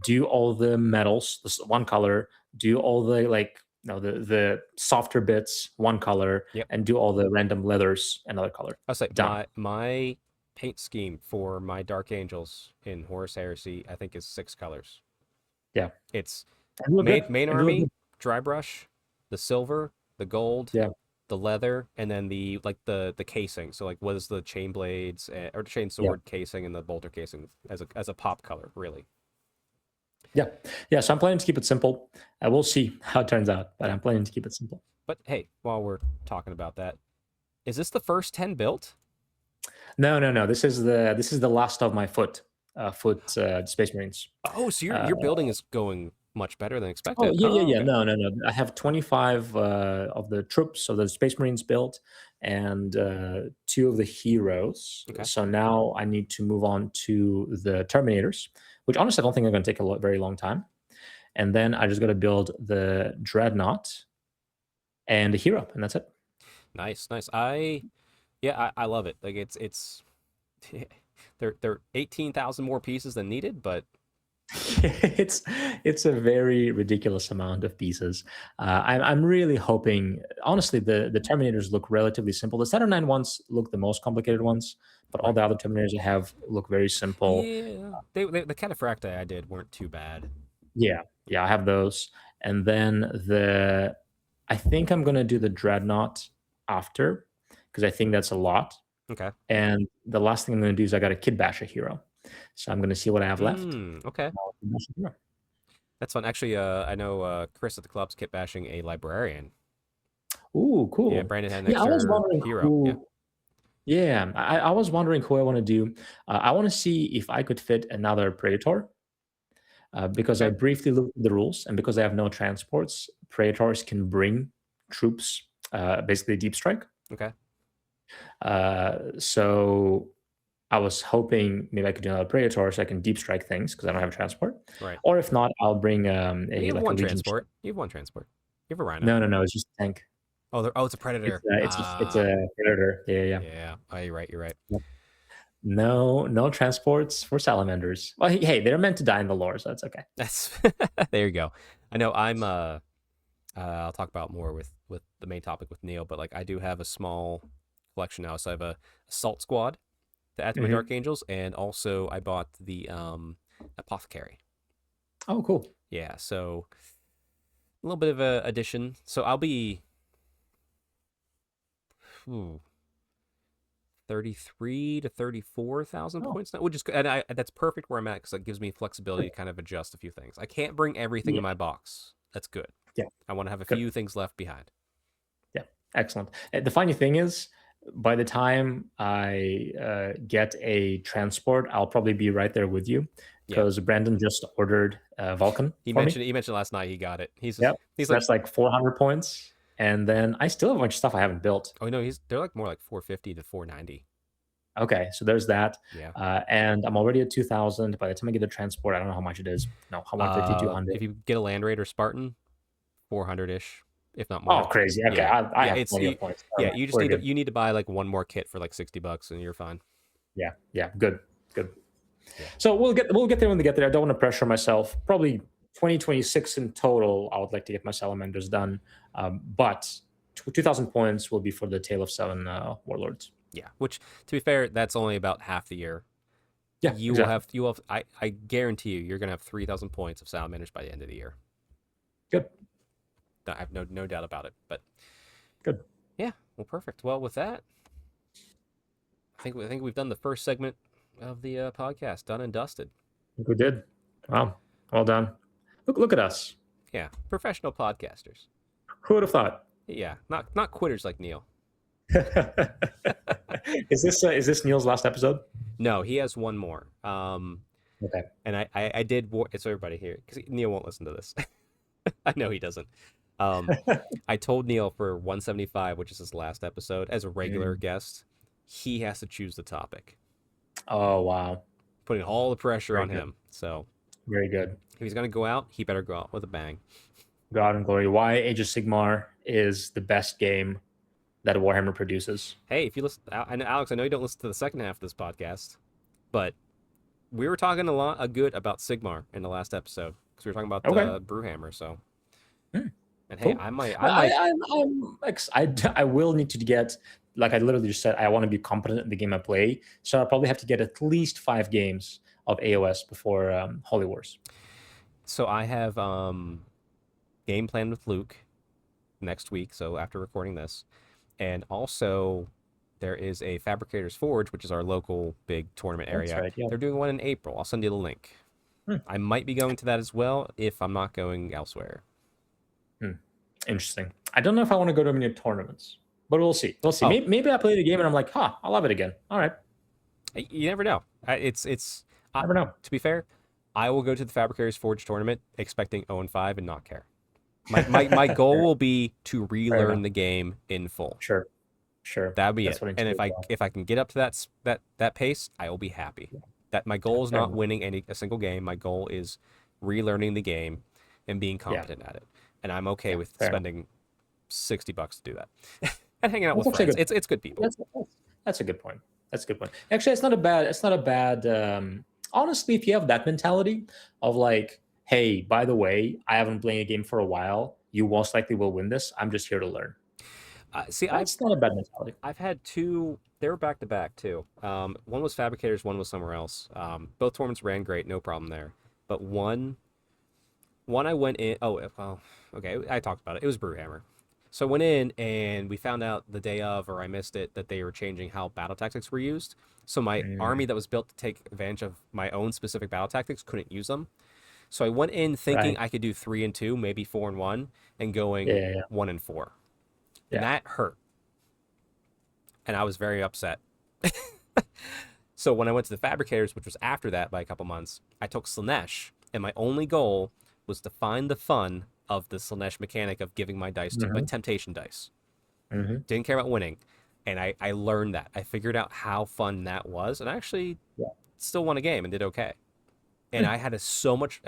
do all the metals, this one color, do all the the softer bits, one color, and do all the random leathers, another color. I'll say my paint scheme for my Dark Angels in Horus Heresy, I think, is 6 colors. Yeah. It's main army, dry brush, the silver, the gold, the leather, and then the casing. So like what is the chain blades or chain sword casing and the bolter casing as a pop color, really. Yeah. So I'm planning to keep it simple. We'll see how it turns out, but I'm planning to keep it simple. But hey, while we're talking about that, is this the first 10 built? No. This is the last of my foot Space Marines. Oh, so your building is going much better than expected. Oh, yeah. Okay. No. I have 25 of the troops of the Space Marines built, and 2 of the heroes. Okay. So now I need to move on to the Terminators, which honestly I don't think are going to take a very long time. And then I just got to build the Dreadnought and the hero, and that's it. Nice. I love it. Like it's they're 18,000 more pieces than needed, but it's a very ridiculous amount of pieces. I'm really hoping, honestly, the Terminators look relatively simple. The Saturn ones look the most complicated ones, but all the other Terminators I have look very simple. Yeah, the Cataphracti I did weren't too bad. Yeah, I have those. And then the I think I'm gonna do the dreadnought after because I think that's a lot. Okay. And the last thing I'm gonna do is I got a Kid Basher hero, so I'm gonna see what I have left. Okay. That's fun. Actually, I know Chris at the club's kit bashing a librarian. Ooh, Yeah, cool. Brandon had an Yeah, I was extra wondering hero. Yeah. who. Yeah, I was wondering who I want to do. I want to see if I could fit another Praetor because I Okay. briefly looked at the rules, and because I have no transports, Praetors can bring troops, basically deep strike. Okay. So I was hoping maybe I could do another Praetor so I can deep strike things because I don't have a transport. Right. Or if not, I'll bring You a have like a one Legion. transport. You have one transport. You have a Rhino. No. It's just a tank. Oh, it's a Predator. It's a Predator. Yeah. Yeah. Oh, you're right. You're right. No transports for salamanders. Well, hey, they're meant to die in the lore, so that's okay. That's there you go. I know I'm I'll talk about more with the main topic with Neil, but like I do have a small collection now. So I have a assault squad to add to my Dark Angels, and also I bought the apothecary. Oh, cool. Yeah, so a little bit of a addition. So I'll be 33 to 34,000 points now, which is and that's perfect where I'm at because that gives me flexibility to kind of adjust a few things. I can't bring everything in my box. That's good. Yeah. I want to have a few things left behind. Yeah, excellent. The funny thing is, by the time I get a transport, I'll probably be right there with you because Brandon just ordered Vulcan. He mentioned last night he got it. He's like, that's like 400 points, and then I still have a bunch of stuff I haven't built. Oh no, they're like more like 450 to 490. Okay, so there's that. Yeah. And I'm already at 2,000. By the time I get the transport, I don't know how much it is. No, 150, 200. If you get a Land Raider Spartan, 400-ish, if not more. Oh, crazy. Okay, yeah. I have plenty of points. Yeah, you just need to buy like one more kit for like $60 and you're fine. Yeah, good. Yeah. So we'll get there when we get there. I don't want to pressure myself. Probably 2026 in total, I would like to get my salamanders done. But 2,000 points will be for the Tale of Seven Warlords. Yeah, which to be fair, that's only about half the year. Yeah, you will have. I guarantee you're gonna have 3,000 points of salamanders by the end of the year. Good. I have no doubt about it. But good. Yeah. Well, perfect. Well, with that, I think we've done the first segment of the podcast, done and dusted. We did. Wow. Well done. Look at us. Yeah, professional podcasters. Who would have thought? Yeah, not quitters like Neil. Is this Neil's last episode? No, he has one more. Okay. And I did. It's everybody here because Neil won't listen to this. I know he doesn't. I told Neil for 175, which is his last episode, as a regular guest, he has to choose the topic. Oh wow! Putting all the pressure on him. So very good. If he's gonna go out, he better go out with a bang. God and glory. Why Age of Sigmar is the best game that Warhammer produces. Hey, if you listen, Alex, I know you don't listen to the second half of this podcast, but we were talking a good about Sigmar in the last episode because we were talking about Brewhammer. So, and hey, cool. I will need to get, like I literally just said, I want to be competent in the game I play, so I'll probably have to get at least 5 games of AOS before Holy Wars. So I have game plan with Luke next week. So after recording this. And also, there is a Fabricator's Forge, which is our local big tournament area. That's right, yeah. They're doing one in April. I'll send you the link. I might be going to that as well if I'm not going elsewhere. Interesting. I don't know if I want to go to many tournaments, but we'll see. We'll see. Maybe I play the game and I'm like, I love it again. All right. You never know. It's never know. To be fair, I will go to the Fabricator's Forge tournament expecting 0-5 and not care. My goal will be to relearn the game in full. Sure. That'll be it. And if I can get up to that pace, I will be happy. Yeah. That my goal is not winning a single game. My goal is relearning the game and being competent at it. And I'm okay with spending $60 to do that. And hanging out with friends. It's good people. That's a good point. Actually, it's not a bad honestly, if you have that mentality of like, hey, by the way, I haven't played a game for a while. You most likely will win this. I'm just here to learn. That's not a bad mentality. I've had 2. They were back to back too. One was Fabricators, one was somewhere else. Both tournaments ran great, no problem there. But one I went in. Okay, I talked about it. It was Brewhammer. So I went in and we found out the day of, or I missed it, that they were changing how battle tactics were used. So my Mm, army that was built to take advantage of my own specific battle tactics couldn't use them. So I went in thinking right. I could do 3 and 2, maybe 4 and 1, and going Yeah. 1 and 4. And Yeah. that hurt. And I was very upset. So when I went to the fabricators, which was after that by a couple months, I took Slanesh, and my only goal was to find the fun of the Slanesh mechanic of giving my dice to my Hmm. temptation dice. Hmm. Didn't care about winning. And I learned that. I figured out how fun that was, and I actually Yeah. still won a game and did okay. And Hmm. I had so much.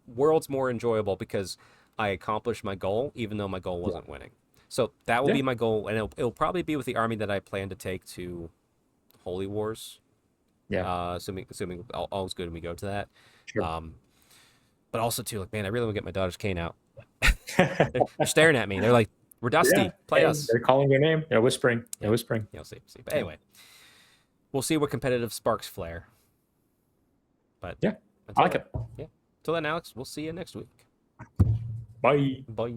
World's more enjoyable because I accomplished my goal, even though my goal Yeah. wasn't winning. So that will Yeah. be my goal, and it'll probably be with the army that I plan to take to Holy Wars. Yeah. Assuming all's good and we go to that. Sure. Um, but also too, like, man, I really want to get my daughter's cane out. They're staring at me. They're like, "We're Yeah. Dusty. Play Hey, us." they're calling your name. They're whispering. They're Yeah, whispering. yeah, see, see. But Yeah. anyway, we'll see what competitive sparks flare. But Yeah. I until like then, it. yeah. Until then, Alex, we'll see you next week. Bye. Bye.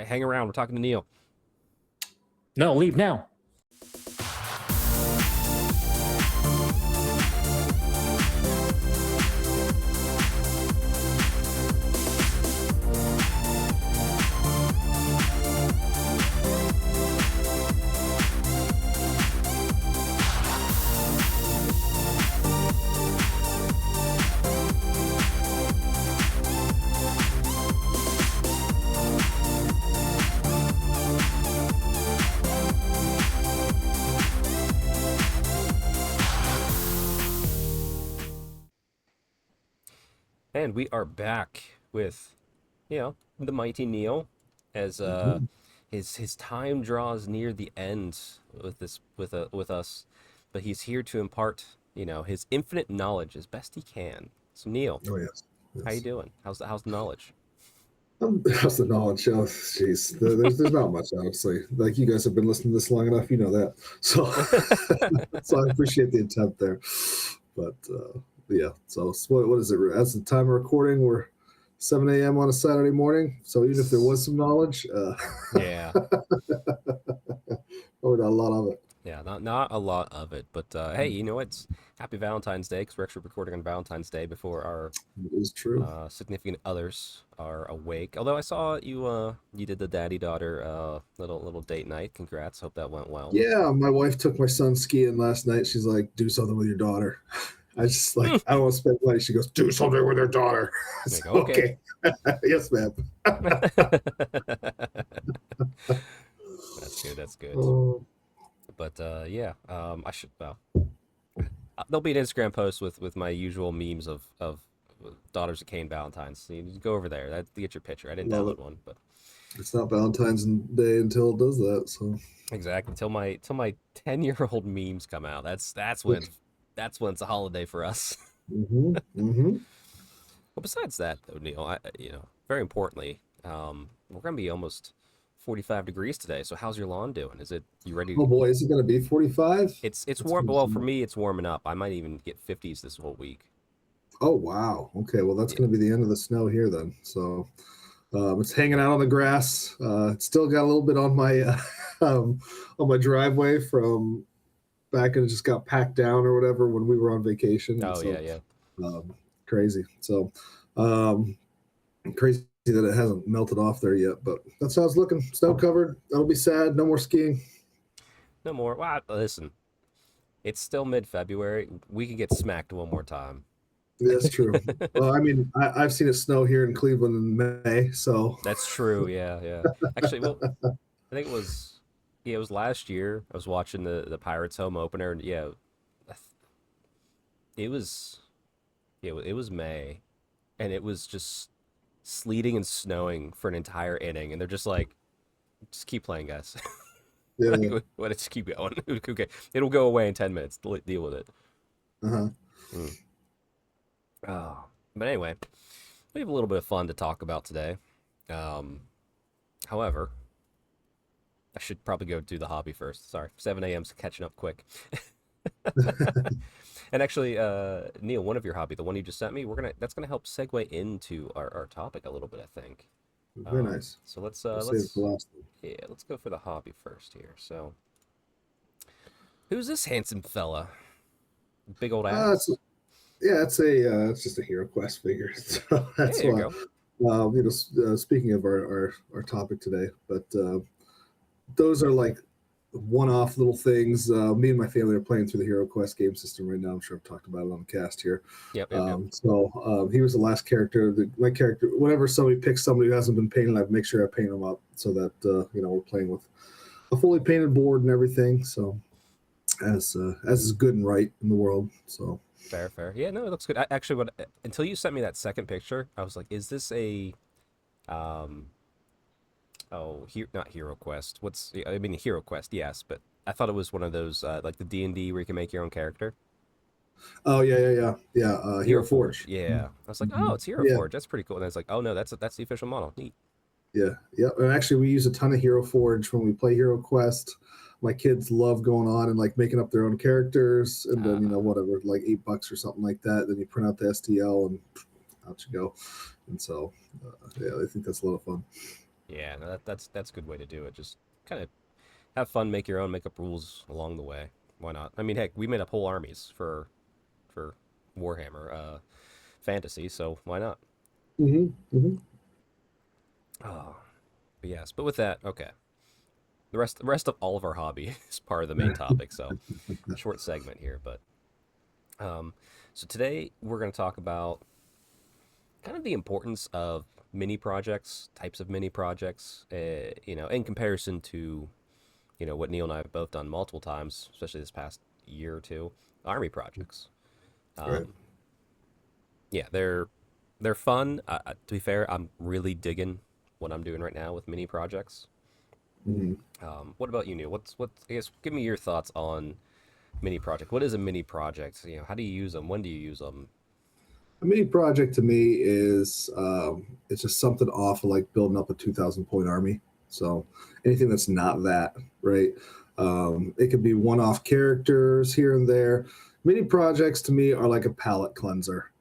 Hang around. We're talking to Neil. No, leave now. And we are back with, the mighty Neil, as Mhm. his time draws near the end with us, but he's here to impart, his infinite knowledge as best he can. So Neil, Oh yes, how you yes. doing? How's the knowledge? How's the knowledge? Oh, jeez, there's not much, honestly. Like, you guys have been listening to this long enough, you know that. So, so I appreciate the attempt there. But yeah, so what is it? As the time of recording, we're 7 a.m. on a Saturday morning. So even if there was some knowledge, Yeah. probably not a lot of it. Yeah, not a lot of it, but hey, it's Happy Valentine's Day because we're actually recording on Valentine's Day before our It is true. significant others are awake. Although I saw you did the daddy daughter little date night. Congrats. Hope that went well. Yeah, my wife took my son skiing last night. She's like, "Do something with your daughter." I just like, I don't want to spend money. She goes, "Do something with your daughter." Like, So, okay. okay. Yes, ma'am. That's good. That's good. Oh, But yeah, I should. Well, there'll be an Instagram post with my usual memes of Daughters of Cain Valentines. So you go over there. That to get your picture. I didn't love download it. one, but It's not Valentine's Day until it does that. So, exactly till my 10-year-old memes come out. That's when it's a holiday for us. mm-hmm. Well, besides that, though, Neil, very importantly, we're gonna be almost 45 degrees today. So how's your lawn doing? Is it you ready? Oh boy, is it going to be 45? It's That's warm. gonna Well, be- for me, it's warming up. I might even get 50s this whole week. Oh wow. Okay, well that's Yeah. going to be the end of the snow here then. So it's hanging out on the grass. It's still got a little bit on my driveway from back, and it just got packed down or whatever when we were on vacation. And Oh so yeah. crazy. So crazy that it hasn't melted off there yet, but that's how it's looking. Snow covered. That'll be sad. No more skiing. No more. Well, listen, it's still mid-February. We could get smacked one more time. That's true. Well, I mean, I've seen it snow here in Cleveland in May, so That's true. Yeah. Actually, well, I think it was last year. I was watching the Pirates home opener, and yeah, it was it was May, and it was just sleeting and snowing for an entire inning, and they're just like, just keep playing, guys. yeah. Like, let it just keep going. Okay, it'll go away in 10 minutes. Deal with it. Uh-huh. Mm. Oh, but anyway, we have a little bit of fun to talk about today. However, I should probably go do the hobby first. Sorry, 7 a.m.'s catching up quick. And actually, Neil, one of your hobby, the one you just sent me, that's gonna help segue into our topic a little bit, I think. Very nice. So let's Save it for last. let's go for the hobby first here. So who's this handsome fella? Big old ass. It's just a Hero Quest figure. So that's There you why. go. Speaking of our topic today, but those are like one-off little things. Me and my family are playing through the Hero Quest game system right now. I'm sure I've talked about it on the cast here. Yep. So he was the last character. My character, whenever somebody picks somebody who hasn't been painted, I make sure I paint them up so that we're playing with a fully painted board and everything. So as is good and right in the world. So Fair. Yeah, no, it looks good. Actually, until you sent me that second picture, I was like, is this a not Hero Quest. Hero Quest, yes, but I thought it was one of those like the D&D where you can make your own character. Oh yeah. Hero Forge. Yeah, I was like, oh, it's Hero Forge. That's pretty cool. And I was like, oh no, that's the official model. Neat. Yeah. And actually, we use a ton of Hero Forge when we play Hero Quest. My kids love going on and like making up their own characters, and then whatever, like $8 or something like that. Then you print out the STL and out you go. And so, I think that's a lot of fun. Yeah, no, that's a good way to do it. Just kind of have fun, make your own, make up rules along the way. Why not? I mean, heck, we made up whole armies for Warhammer fantasy, so why not? Mm-hmm. Oh, but yes. But with that, okay. The rest of all of our hobby is part of the main topic, so short segment here. But so today we're going to talk about kind of the importance of mini projects, types of mini projects, in comparison to, what Neil and I have both done multiple times, especially this past year or two, army projects. Right. Yeah, they're fun. To be fair, I'm really digging what I'm doing right now with mini projects. Mm-hmm. What about you, Neil? I guess, give me your thoughts on mini project. What is a mini project? How do you use them? When do you use them? A mini project to me is it's just something off of like building up a 2,000 point army. So anything that's not that, right? It could be one-off characters here and there. Mini projects to me are like a palate cleanser.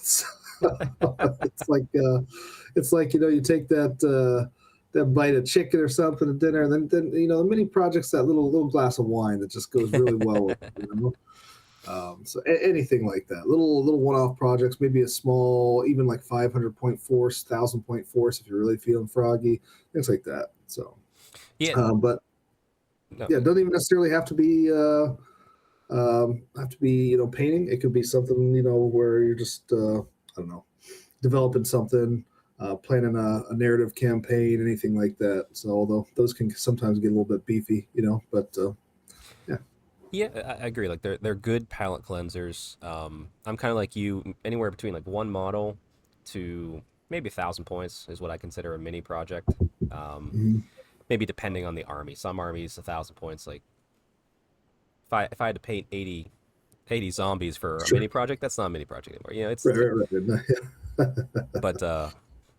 It's like you take that bite of chicken or something at dinner, and then the mini project's that little glass of wine that just goes really well with it. So anything like that, little one-off projects, maybe a small, even like 500 point force, 1,000 point force if you're really feeling froggy, things like that. So Yeah, but no. yeah, it doesn't even necessarily have to be painting. It could be something where you're just I don't know, developing something, planning a narrative campaign, anything like that. So although those can sometimes get a little bit beefy, but yeah. Yeah, I agree. Like they're good palate cleansers. I'm kind of like you, anywhere between like one model to maybe 1,000 points is what I consider a mini project. Mm-hmm. Maybe depending on the army. Some armies 1,000 points. Like if I had to paint 80 zombies for a mini project, that's not a mini project anymore. It's Right. but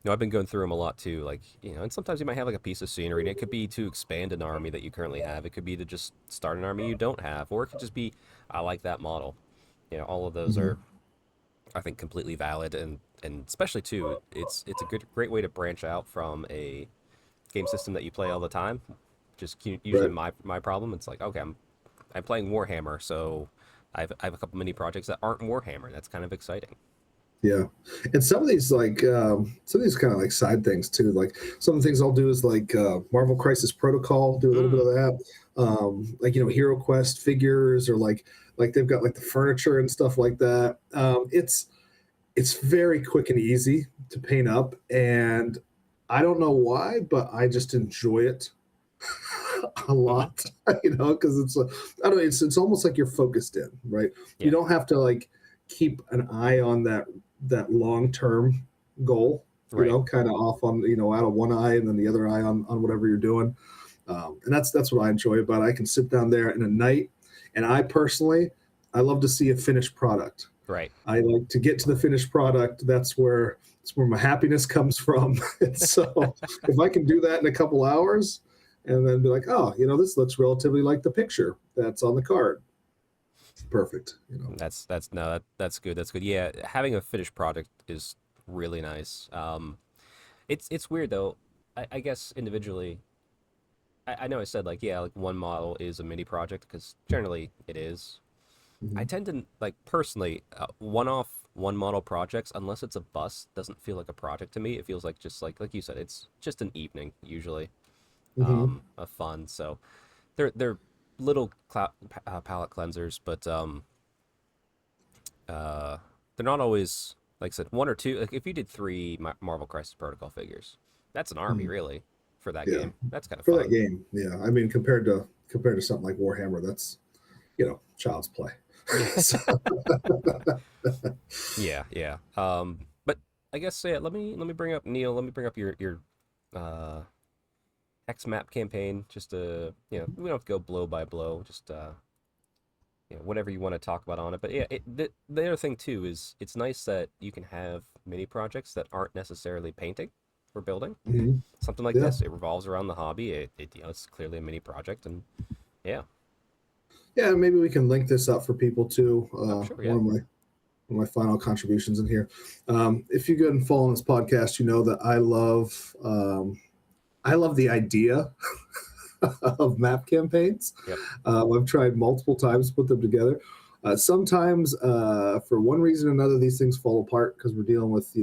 I've been going through them a lot too. Like and sometimes you might have like a piece of scenery, and it could be to expand an army that you currently have. It could be to just start an army you don't have, or it could just be I like that model. All of those Mm-hmm. are, I think, completely valid, and especially too, it's a great way to branch out from a game system that you play all the time. Just usually Right. my problem. It's like, okay, I'm playing Warhammer, so I have a couple mini projects that aren't Warhammer. That's kind of exciting. Yeah, and some of these kind of like side things too. Like some of the things I'll do is like Marvel Crisis Protocol, do a little bit of that. Like Hero Quest figures, or like they've got like the furniture and stuff like that. It's very quick and easy to paint up, and I don't know why, but I just enjoy it a lot. Because I don't know, it's almost like you're focused in, right? Yeah. You don't have to like keep an eye on that long-term goal, Right. kind of off on, out of one eye and then the other eye on whatever you're doing. And that's what I enjoy about it. I can sit down there in a night, and I personally, I love to see a finished product. Right. I like to get to the finished product. That's where my happiness comes from. And so if I can do that in a couple hours and then be like, oh, this looks relatively like the picture that's on the card. Perfect. That's good. That's good. Yeah, having a finished product is really nice. It's weird though. I guess individually, I know I said like yeah, like one model is a mini project because generally it is. I Mhm. tend to like personally one-off one model projects unless it's a bust doesn't feel like a project to me. It feels like just like you said, it's just an evening usually Mhm. of fun. So they're little palette cleansers, but uh, they're not always like I said one or two. Like if you did three Marvel Crisis Protocol figures, that's an army Mhm. really for that Yeah, game. That's kind of for that fun. game, yeah. I mean, compared to something like Warhammer, that's child's play. Yeah. So, Yeah, yeah. But I guess yeah. Let me bring up Neil. Let me bring up your uh X map campaign. Just we don't have to go blow by blow. Just whatever you want to talk about on it. But yeah, the other thing too is it's nice that you can have mini projects that aren't necessarily painting or building. mhm. Something like Yeah, this, it revolves around the hobby. It's clearly a mini project, and yeah, yeah. Maybe we can link this up for people too. oh sure, yeah, One of my final contributions in here. If you go and follow this podcast, you know that I love the idea of map campaigns. yep, I've tried multiple times to put them together. Sometimes, for one reason or another, these things fall apart because we're dealing with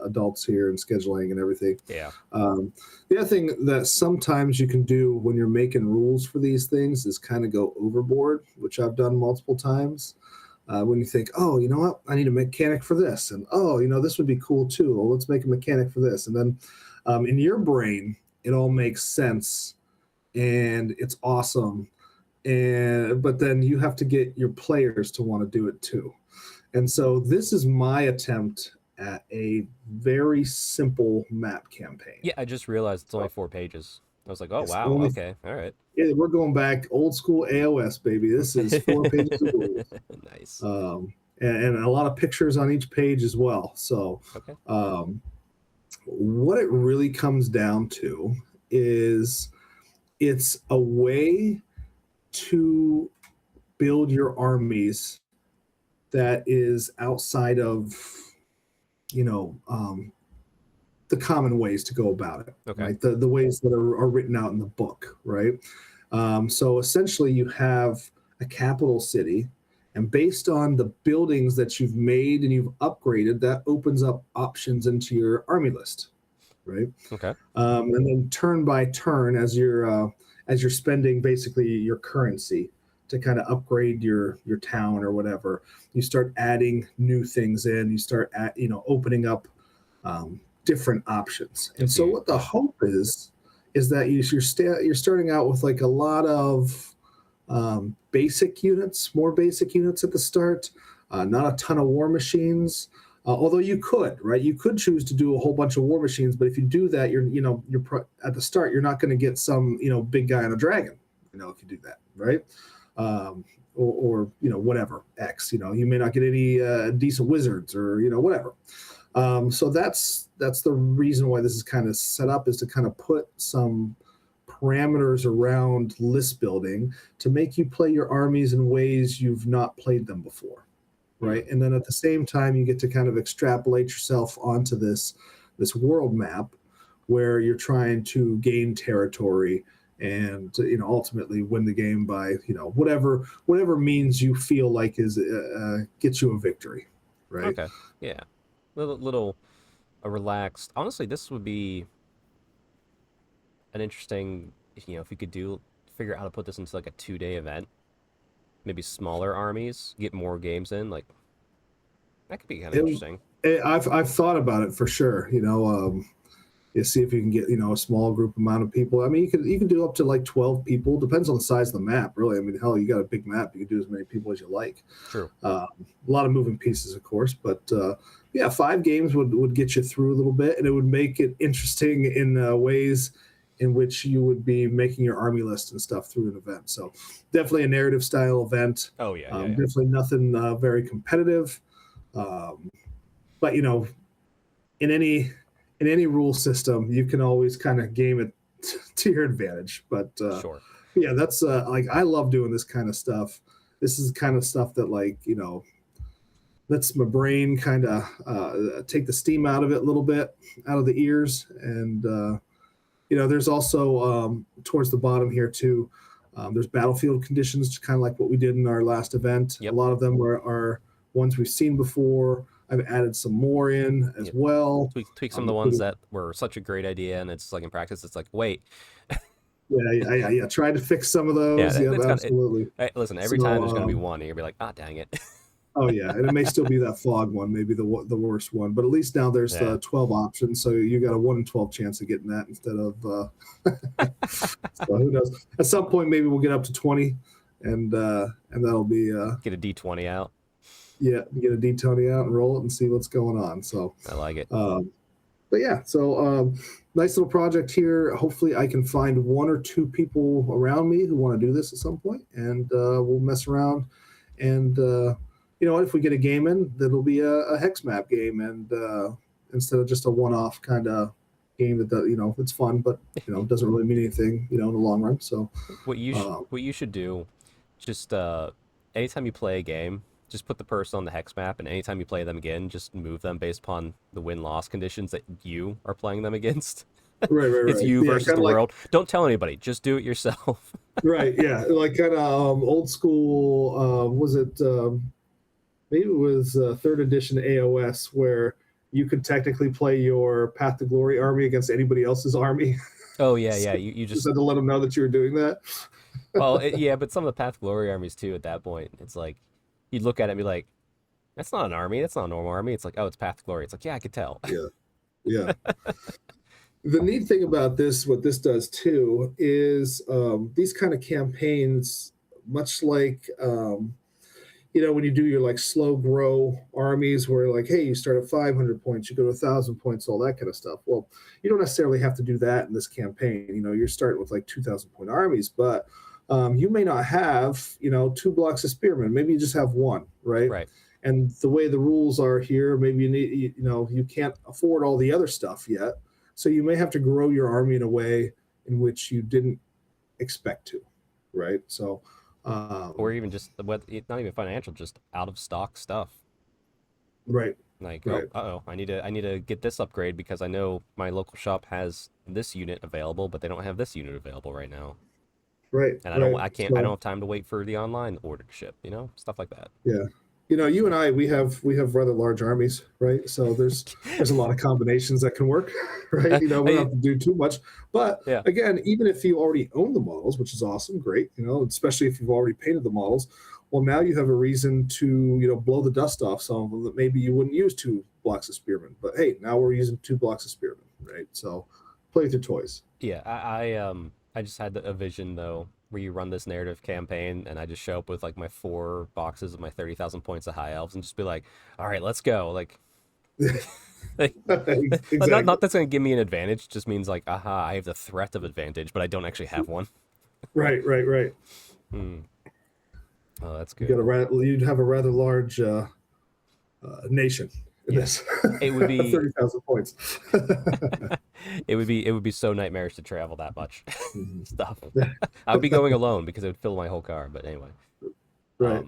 adults here and scheduling and everything. yeah, The other thing that sometimes you can do when you're making rules for these things is kind of go overboard, which I've done multiple times. When you think, oh, you know what, I need a mechanic for this, and oh, this would be cool too. Well, let's make a mechanic for this, and then in your brain, it all makes sense and it's awesome, and but then you have to get your players to want to do it too. And so this is my attempt at a very simple map campaign. yeah. I just realized it's only 4 pages. I was like, oh It's wow, only okay, all right. Yeah, we're going back old school AOS, baby. This is 4 pages of rules, Nice. and a lot of pictures on each page as well. So Okay. um, what it really comes down to is it's a way to build your armies that is outside of you know um, the common ways to go about it, Okay. right? The ways that are written out in the book, right? So essentially, you have a capital city, and based on the buildings that you've made and you've upgraded, that opens up options into your army list, right? Okay. And then turn by turn, as you're spending basically your currency to kind of upgrade your town or whatever, you start adding new things in. You start opening up different options. Yep. And so what the hope is that you're starting out with like a lot of basic units, more basic units at the start, not a ton of war machines. Although you could, right? You could choose to do a whole bunch of war machines, but if you do that, at the start, you're not going to get some, big guy on a dragon, if you do that, right? Or whatever X, you may not get any decent wizards or whatever. So that's the reason why this is kind of set up, is to kind of put some parameters around list building to make you play your armies in ways you've not played them before, right? And then at the same time, you get to kind of extrapolate yourself onto this world map where you're trying to gain territory and ultimately win the game by whatever means you feel like is gets you a victory, right? Okay. Yeah. Little a relaxed. Honestly, this would be an interesting. If you could figure out how to put this into like a 2-day event, maybe smaller armies, get more games in. Like that could be kind of interesting. I've thought about it for sure. You see if you can get a small group amount of people. I mean, you can do up to like 12 people. Depends on the size of the map, really. I mean, hell, you got a big map, you can do as many people as you like. True. A lot of moving pieces, of course, but yeah, 5 games would get you through a little bit, and it would make it interesting in ways in which you would be making your army list and stuff through an event. So definitely a narrative style event. Oh yeah. Definitely nothing very competitive. But in any rule system, you can always kind of game it to your advantage. But Sure. yeah, that's like, I love doing this kind of stuff. This is the kind of stuff that lets my brain kind of take the steam out of it a little bit, out of the ears, and there's also towards the bottom here too. There's battlefield conditions, kind of like what we did in our last event. Yep. A lot of them are ones we've seen before. I've added some more in as well. Tweak some of the ones that were such a great idea, and it's like in practice, it's like, wait. Yeah. Try to fix some of those. Yeah, absolutely. Listen, every time there's going to be one, and you'll be like, ah, dang it. Oh yeah, and it may still be that fog one, maybe the worst one, but at least now there's 12 options, so you got a 1 in 12 chance of getting that instead of. So who knows? At some point, maybe we'll get up to 20, and that'll be get a D20 out. Yeah, get a D20 out and roll it and see what's going on. So I like it. But yeah, so nice little project here. Hopefully, I can find 1 or 2 people around me who want to do this at some point, and we'll mess around and. If we get a game in, that'll be a hex map game, and instead of just a one-off kind of game that it's fun, but doesn't really mean anything, in the long run. So what you should do, just anytime you play a game, just put the person on the hex map, and anytime you play them again, just move them based upon the win-loss conditions that you are playing them against. Right. It's you versus the world. Don't tell anybody. Just do it yourself. Right. Yeah. Like kind of old school. Was it? Maybe it was 3rd edition AOS, where you could technically play your Path to Glory army against anybody else's army. Oh yeah, So yeah. You just had to let them know that you were doing that. Well, yeah, but some of the Path to Glory armies too. At that point, it's like you'd look at it and be like, "That's not an army. That's not a normal army." It's like, "Oh, it's Path to Glory." It's like, yeah, I could tell. Yeah. The neat thing about this, what this does too, is these kind of campaigns, much like. When you do your like slow grow armies where like, hey, you start at 500 points, you go to 1,000 points, all that kind of stuff. Well, you don't necessarily have to do that in this campaign. You're starting with like 2,000 point armies, but you may not have, 2 blocks of spearmen. Maybe you just have 1, right? Right. And the way the rules are here, maybe you need, you can't afford all the other stuff yet. So you may have to grow your army in a way in which you didn't expect to, right? So, or even just not even financial, just out of stock stuff. Right. Like, right. I need to get this upgrade because I know my local shop has this unit available, but they don't have this unit available right now. Right. And I don't have time to wait for the online order to ship, stuff like that. Yeah. You and I, we have rather large armies, right? So there's a lot of combinations that can work, right? We don't have to do too much. But again, even if you already own the models, which is awesome, great, especially if you've already painted the models, well, now you have a reason to, blow the dust off some of them that maybe you wouldn't use 2 blocks of spearmen. But hey, now we're using 2 blocks of spearmen, right? So play with your toys. Yeah, I just had a vision though, where you run this narrative campaign, and I just show up with like my 4 boxes of my 30,000 points of high elves, and just be like, "All right, let's go!" Like, exactly. not that's gonna give me an advantage. Just means like, aha, I have the threat of advantage, but I don't actually have one. Right. Oh, that's good. You'd have a rather large nation. This it would be 30,000 points. it would be so nightmarish to travel that much stuff. I would be going alone because it would fill my whole car. But anyway, right.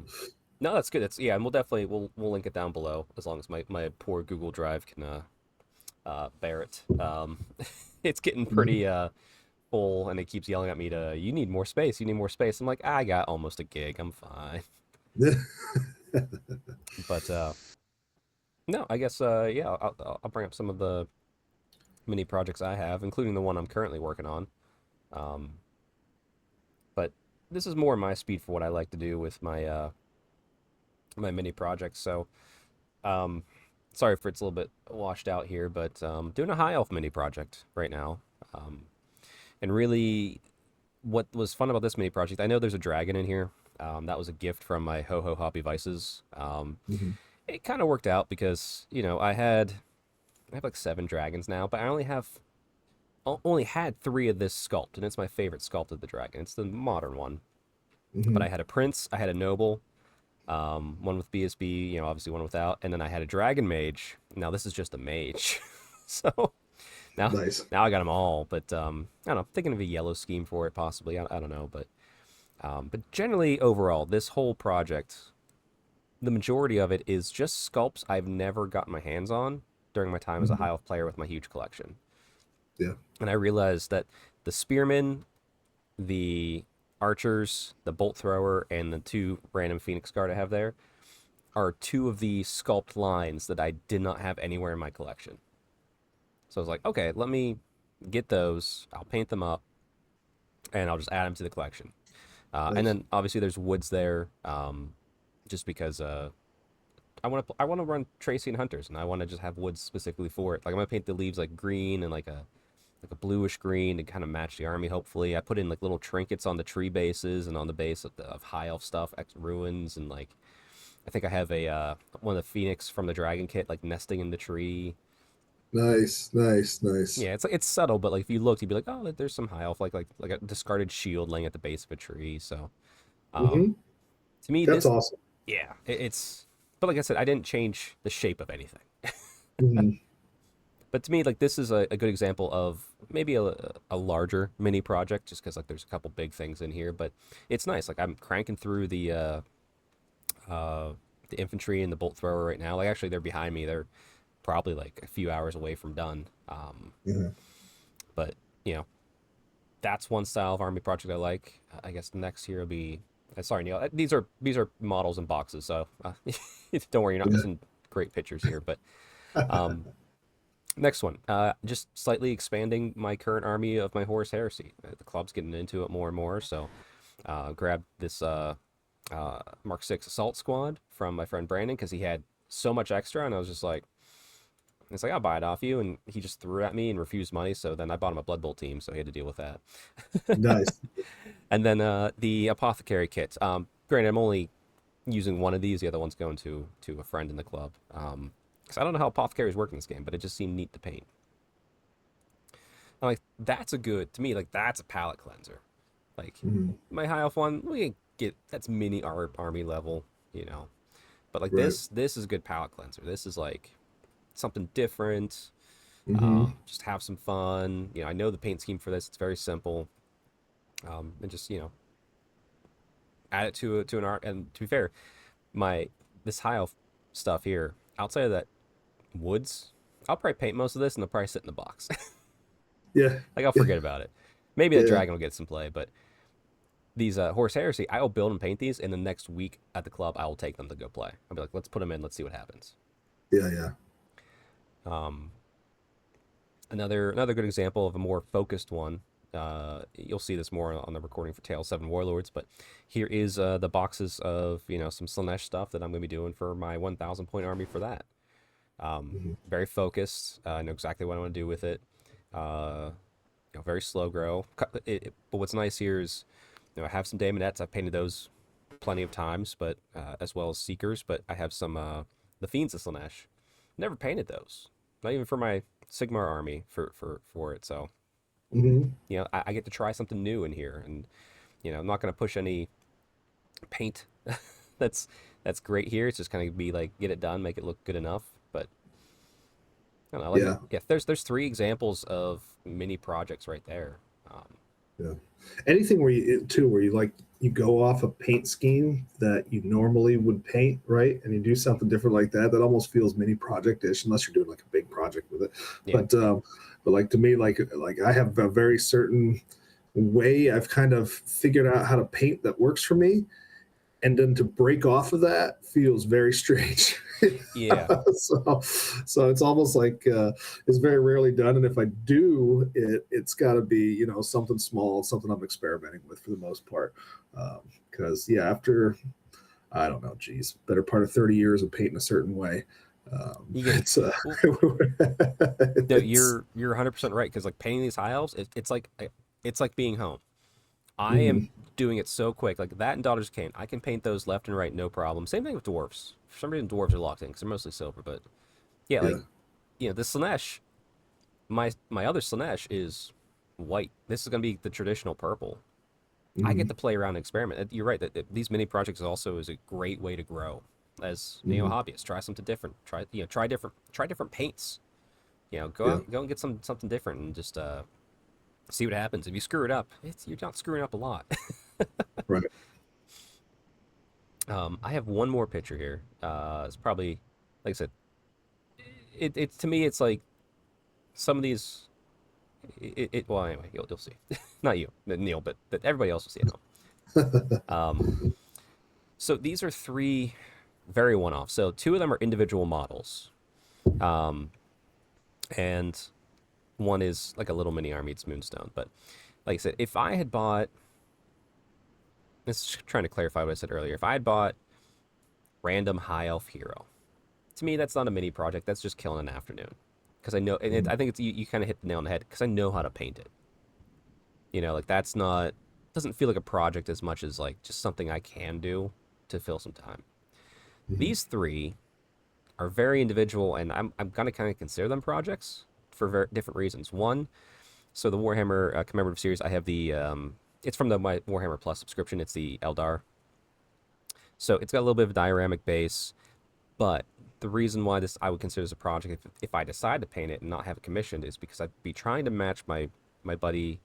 No, that's good. And we'll link it down below as long as my poor Google Drive can bear it. It's getting pretty full, and it keeps yelling at me you need more space. You need more space. I'm like, I got almost a gig. I'm fine. But no, I guess I'll bring up some of the mini projects I have, including the one I'm currently working on. But this is more my speed for what I like to do with my my mini projects. So sorry if it's a little bit washed out here, but doing a high elf mini project right now. And really, what was fun about this mini project, I know there's a dragon in here. That was a gift from my Ho Ho Hobby Vices. It kind of worked out because, I have like 7 dragons now, but I only had 3 of this sculpt, and it's my favorite sculpt of the dragon. It's the modern one. But I had a prince, I had a noble, one with BSB, obviously one without, and then I had a dragon mage. Now this is just a mage. So now, nice. Now I got them all, but I don't know, thinking of a yellow scheme for it possibly. I don't know, but generally overall, this whole project, the majority of it is just sculpts I've never gotten my hands on during my time as a high elf player with my huge collection. Yeah. And I realized that the spearmen, the archers, the bolt thrower, and the 2 random phoenix guard I have there are 2 of the sculpt lines that I did not have anywhere in my collection. So I was like, okay, let me get those. I'll paint them up, and I'll just add them to the collection. And Nice. then obviously there's woods there, just because I want to run Tracy and Hunters, and I want to just have woods specifically for it. Like I'm gonna paint the leaves like green and like a bluish green to kind of match the army. Hopefully, I put in like little trinkets on the tree bases and on the base of high elf stuff, X ruins, and like I think I have a one of the phoenix from the dragon kit like nesting in the tree. Nice, nice, nice. Yeah, it's subtle, but like if you looked, you'd be like, oh, there's some high elf like a discarded shield laying at the base of a tree. So, Hmm. to me, That's this awesome. yeah, it's. But like I said, I didn't change the shape of anything. Hmm. But to me, like this is a good example of maybe a larger mini project, just because like there's a couple big things in here. But it's nice. Like I'm cranking through uh, the infantry and the bolt thrower right now. Like actually, they're behind me. They're probably like a few hours away from done. Yeah. But you know, that's one style of army project I like. I guess the next here will be. Sorry, Neil. These are models and boxes, so don't worry, you're not Yeah. missing great pictures here. But um, next one, just slightly expanding my current army of my Horus Heresy. The club's getting into it more and more, so grabbed this Mark 6 Assault Squad from my friend Brandon because he had so much extra, and I was just like, it's like I'll buy it off you, and he just threw it at me and refused money. So then I bought him a Blood Bowl team, so he had to deal with that. Nice. And then the Apothecary kit. Granted, I'm only using one of these. The other one's going to a friend in the club. Because I don't know how Apothecaries work in this game, but it just seemed neat to paint. I'm like, that's a good, to me, like, that's a palette cleanser. Like, Mhm. my high elf one, we can get, that's mini army level, But like Right. this is a good palette cleanser. This is like something different. Hmm. Just have some fun. I know the paint scheme for this. It's very simple. And just add it to an art. And to be fair, this high elf stuff here, outside of that woods, I'll probably paint most of this and they'll probably sit in the box. Yeah. Like I'll forget about it. Maybe the Yeah. dragon will get some play, but these Horse Heresy, I will build and paint these, and the next week at the club, I will take them to go play. I'll be like, let's put them in, let's see what happens. Yeah. Yeah. Um, another good example of a more focused one. You'll see this more on the recording for Tale 7 Warlords, but here is the boxes of some Slanesh stuff that I'm going to be doing for my 1,000 point army for that. Hmm. Very focused. I know exactly what I want to do with it. Very slow grow. But what's nice here is, I have some Daemonettes. I've painted those plenty of times, but as well as Seekers. But I have some the Fiends of Slanesh. Never painted those. Not even for my Sigmar army for it. So Hmm. I get to try something new in here, and I'm not going to push any paint that's great here. It's just kind of be like get it done, make it look good enough. But I don't know, like Yeah. yeah, there's 3 examples of mini projects right there. Yeah. Anything where you like you go off a paint scheme that you normally would paint, right? And you do something different like that, that almost feels mini project-ish, unless you're doing like a big project with it. Yeah, But like to me, like I have a very certain way I've kind of figured out how to paint that works for me. And then to break off of that feels very strange. yeah, So it's almost like it's very rarely done, and if I do it, it's got to be something small, something I'm experimenting with for the most part. Because after I don't know, geez, better part of 30 years of painting a certain way, you get it's well, no, it's you're 100% right because like painting these high elves, it's like being home. I am mhm, doing it so quick. Like that and Daughters of Cain, I can paint those left and right, no problem. Same thing with dwarves. For some reason, dwarves are locked in because they're mostly silver. But yeah, like yeah, the Slanesh, my other Slanesh is white. This is gonna be the traditional purple. I get mhm, to play around and experiment. You're right that these mini projects also is a great way to grow as a mhm, hobbyist. Try something different. Try different paints. Go yeah, out, go and get something different and just see what happens. If you screw it up, you're not screwing up a lot. right, I have one more picture here. It's probably, like I said, it's to me, it's like some of these Well, anyway, you'll see. Not you, Neil, but everybody else will see it now. So these are 3 very one-off. So 2 of them are individual models, and one is like a little mini army. It's Moonstone. But like I said, if I had bought, this is trying to clarify what I said earlier. If I had bought random high elf hero, to me that's not a mini project. That's just killing an afternoon. Because I know, and I think it's you kind of hit the nail on the head. Because I know how to paint it. You know, like that's not, doesn't feel like a project as much as like just something I can do to fill some time. These 3 are very individual, and I'm gonna kind of consider them projects for very different reasons. One, so the Warhammer commemorative series, I have the it's from my Warhammer Plus subscription. It's the Eldar. So it's got a little bit of a dioramic base, but the reason why this I would consider as a project, if I decide to paint it and not have it commissioned, is because I'd be trying to match my buddy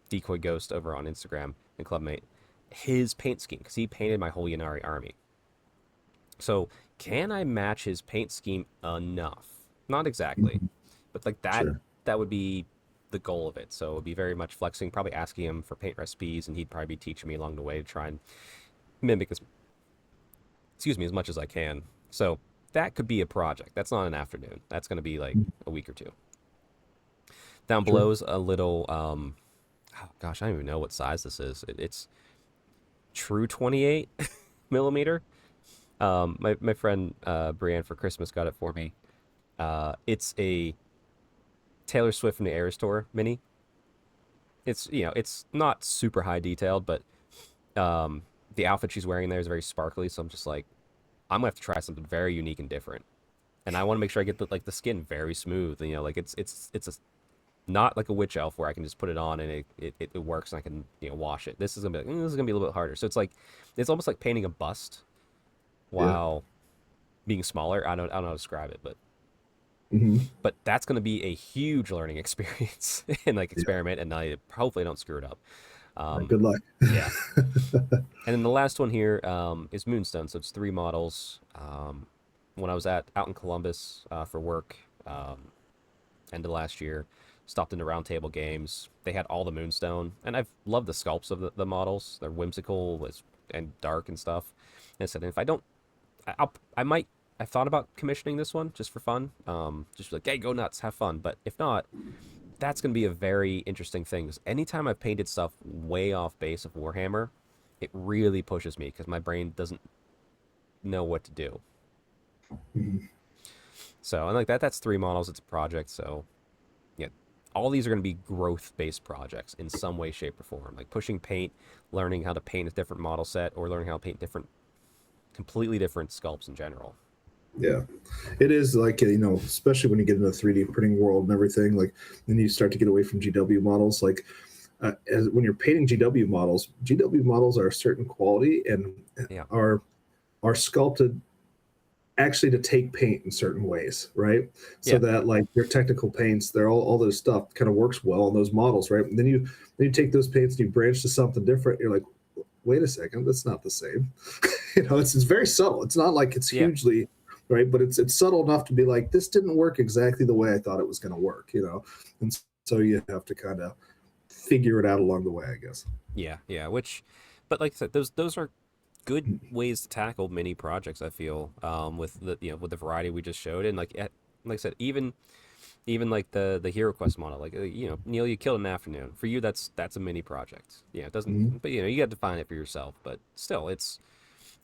Decoy Ghost over on Instagram and Clubmate, his paint scheme, because he painted my whole Yanari army. So can I match his paint scheme enough? Not exactly, but like that, that would be the goal of it. So it would be very much flexing, probably asking him for paint recipes, and he'd probably be teaching me along the way to try and mimic as much as I can. So that could be a project. That's not an afternoon. That's going to be like a week or 2. Down below is a little, oh gosh, I don't even know what size this is. It's true 28 millimeter. My friend Brienne for Christmas got it for me. It's a Taylor Swift from the Eras Tour mini. It's, you know, it's not super high detailed, but the outfit she's wearing there is very sparkly. So I'm just like, I'm gonna have to try something very unique and different, and I want to make sure I get the skin very smooth. You know, like it's not like a witch elf where I can just put it on and it works and I can, you know, wash it. This is gonna be this is gonna be a little bit harder. So it's like, it's almost like painting a bust while being smaller. I don't know how to describe it, but but that's gonna be a huge learning experience and like experiment, and I hopefully don't screw it up. Good luck. Yeah. And then the last one here is Moonstone. So it's 3 models. When I was out in Columbus for work, end of last year, stopped into Roundtable Games. They had all the Moonstone, and I've loved the sculpts of the models. They're whimsical and dark and stuff. And I said, if I don't, I've thought about commissioning this one just for fun. Just like, hey, go nuts, have fun. But if not, that's going to be a very interesting thing. Because anytime I've painted stuff way off base of Warhammer, it really pushes me because my brain doesn't know what to do. So, and like that's 3 models. It's a project. So, yeah, all these are going to be growth-based projects in some way, shape, or form. Like pushing paint, learning how to paint a different model set, or learning how to paint completely different sculpts in general. Yeah, it is like, you know, especially when you get into the 3D printing world and everything, like then you start to get away from GW models. Like when you're painting GW models are a certain quality and are sculpted actually to take paint in certain ways, right? So that like your technical paints, they're all those stuff kind of works well on those models, right? And then you take those paints and you branch to something different. You're like, wait a second, that's not the same. You know, it's very subtle. It's not like it's hugely right, but it's subtle enough to be like, this didn't work exactly the way I thought it was going to work, you know. And so you have to kind of figure it out along the way, I guess. Yeah. But like I said, those are good ways to tackle mini projects. I feel with the variety we just showed, and like I said, even like the Hero Quest model, like Neil, you killed an afternoon. For you, that's a mini project. Yeah, it doesn't, but you got to define it for yourself. But still,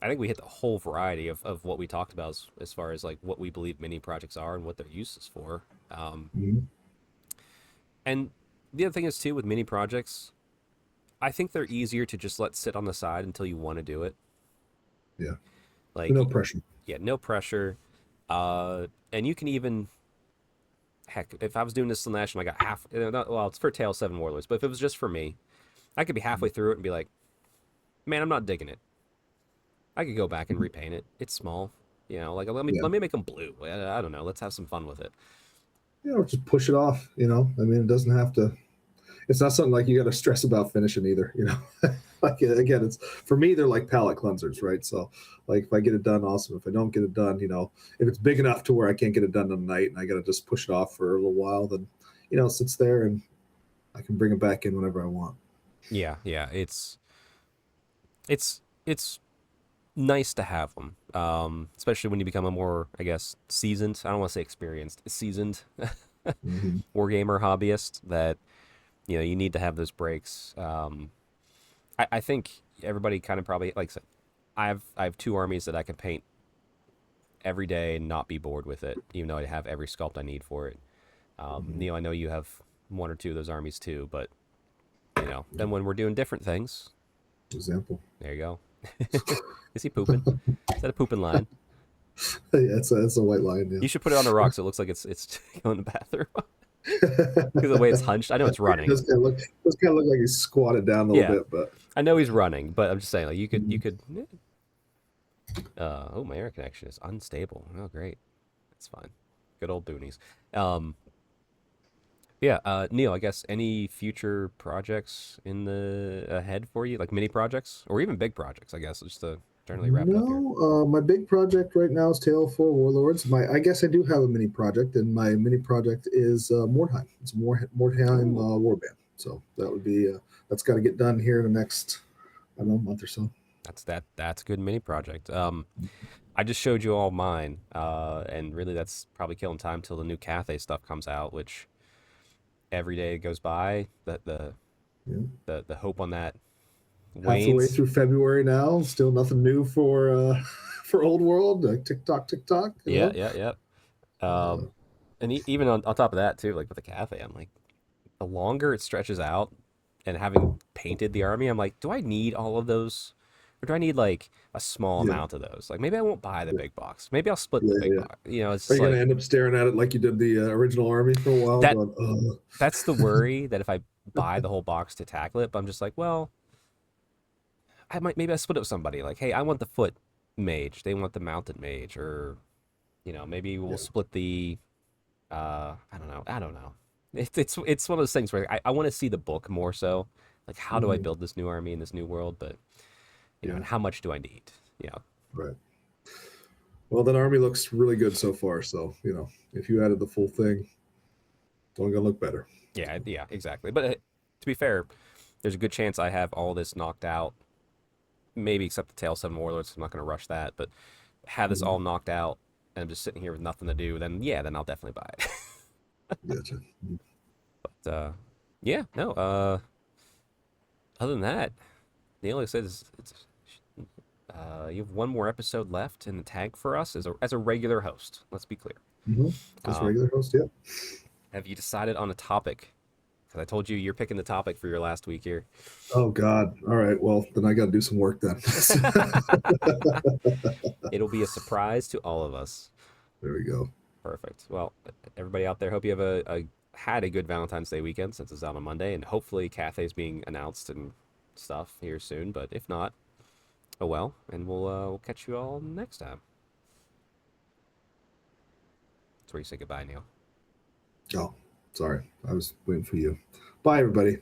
I think we hit the whole variety of what we talked about as far as like what we believe mini projects are and what their use is for. And the other thing is too with mini projects, I think they're easier to just let sit on the side until you want to do it. Yeah. Like no pressure. Yeah, no pressure. And you can even, heck, if I was doing this Slanesh and I got half, well, it's for Tale 7 Warlords, but if it was just for me, I could be halfway through it and be like, man, I'm not digging it. I could go back and repaint it. It's small, like let me make them blue. I don't know. Let's have some fun with it. Yeah, or just push it off. I mean, it doesn't have to. It's not something like you got to stress about finishing either. Like again, it's for me. They're like palette cleansers, right? So, like if I get it done, awesome. If I don't get it done, if it's big enough to where I can't get it done in a night and I got to just push it off for a little while, then sits there, and I can bring it back in whenever I want. Yeah, it's nice to have them, especially when you become a more, I guess, seasoned. I don't want to say experienced, seasoned wargamer hobbyist. That you need to have those breaks. I think everybody kind of probably like I said, I have 2 armies that I can paint every day and not be bored with it, even though I have every sculpt I need for it. Neil, I know you have 1 or 2 of those armies too, but then when we're doing different things, Example. there you go. Is he pooping? Is that a pooping line? Yeah, it's a white line. Yeah. You should put it on the rock so it looks like it's going to the bathroom. Because the way it's hunched, I know it's running. It does kind of look like he's squatted down a little bit, but I know he's running. But I'm just saying, like you could. Oh, my air connection is unstable. Oh, great. That's fine. Good old boonies. Yeah, Neil, I guess any future projects in the ahead for you, like mini projects or even big projects, I guess, just to generally wrap it up here. My big project right now is Tale of Four Warlords. I guess I do have a mini project, and my mini project is Mordheim. It's Mordheim Warband. So that would be that's got to get done here in the next, I don't know, month or so. That's a good mini project. I just showed you all mine, and really that's probably killing time till the new Cathay stuff comes out, which every day it goes by, the hope on that wanes. Halfway through February now, still nothing new for Old World. Like tick tock. Yeah. And even on top of that too, like with the Cathay, I'm like, the longer it stretches out, and having painted the army, I'm like, do I need all of those? Or do I need like a small amount of those? Like maybe I won't buy the big box. Maybe I'll split the big box. It's Are you gonna end up staring at it like you did the original army for a while? That's the worry, that if I buy the whole box to tackle it, but I'm just like, well, maybe I split it with somebody. Like, hey, I want the foot mage. They want the mounted mage, or maybe we'll split the. I don't know. It's one of those things where I want to see the book more so. Like, how do I build this new army in this new world? But and how much do I need? Right. Well, that army looks really good so far. So if you added the full thing, it's only gonna look better. Yeah, exactly. But to be fair, there's a good chance I have all this knocked out. Maybe except the Tail 7 Warlords. I'm not going to rush that, but have this all knocked out, and I'm just sitting here with nothing to do. Then I'll definitely buy it. Gotcha. But no. Other than that, the only thing is you have 1 more episode left in the tank for us as a regular host. Let's be clear. As a regular host, yeah. Have you decided on a topic? Because I told you you're picking the topic for your last week here. Oh God! All right. Well, then I got to do some work then. It'll be a surprise to all of us. There we go. Perfect. Well, everybody out there, hope you have had a good Valentine's Day weekend, since it's out on Monday, and hopefully Cathay's being announced and stuff here soon. But if not, oh well, and we'll catch you all next time. That's where you say goodbye, Neil. Oh, sorry. I was waiting for you. Bye, everybody.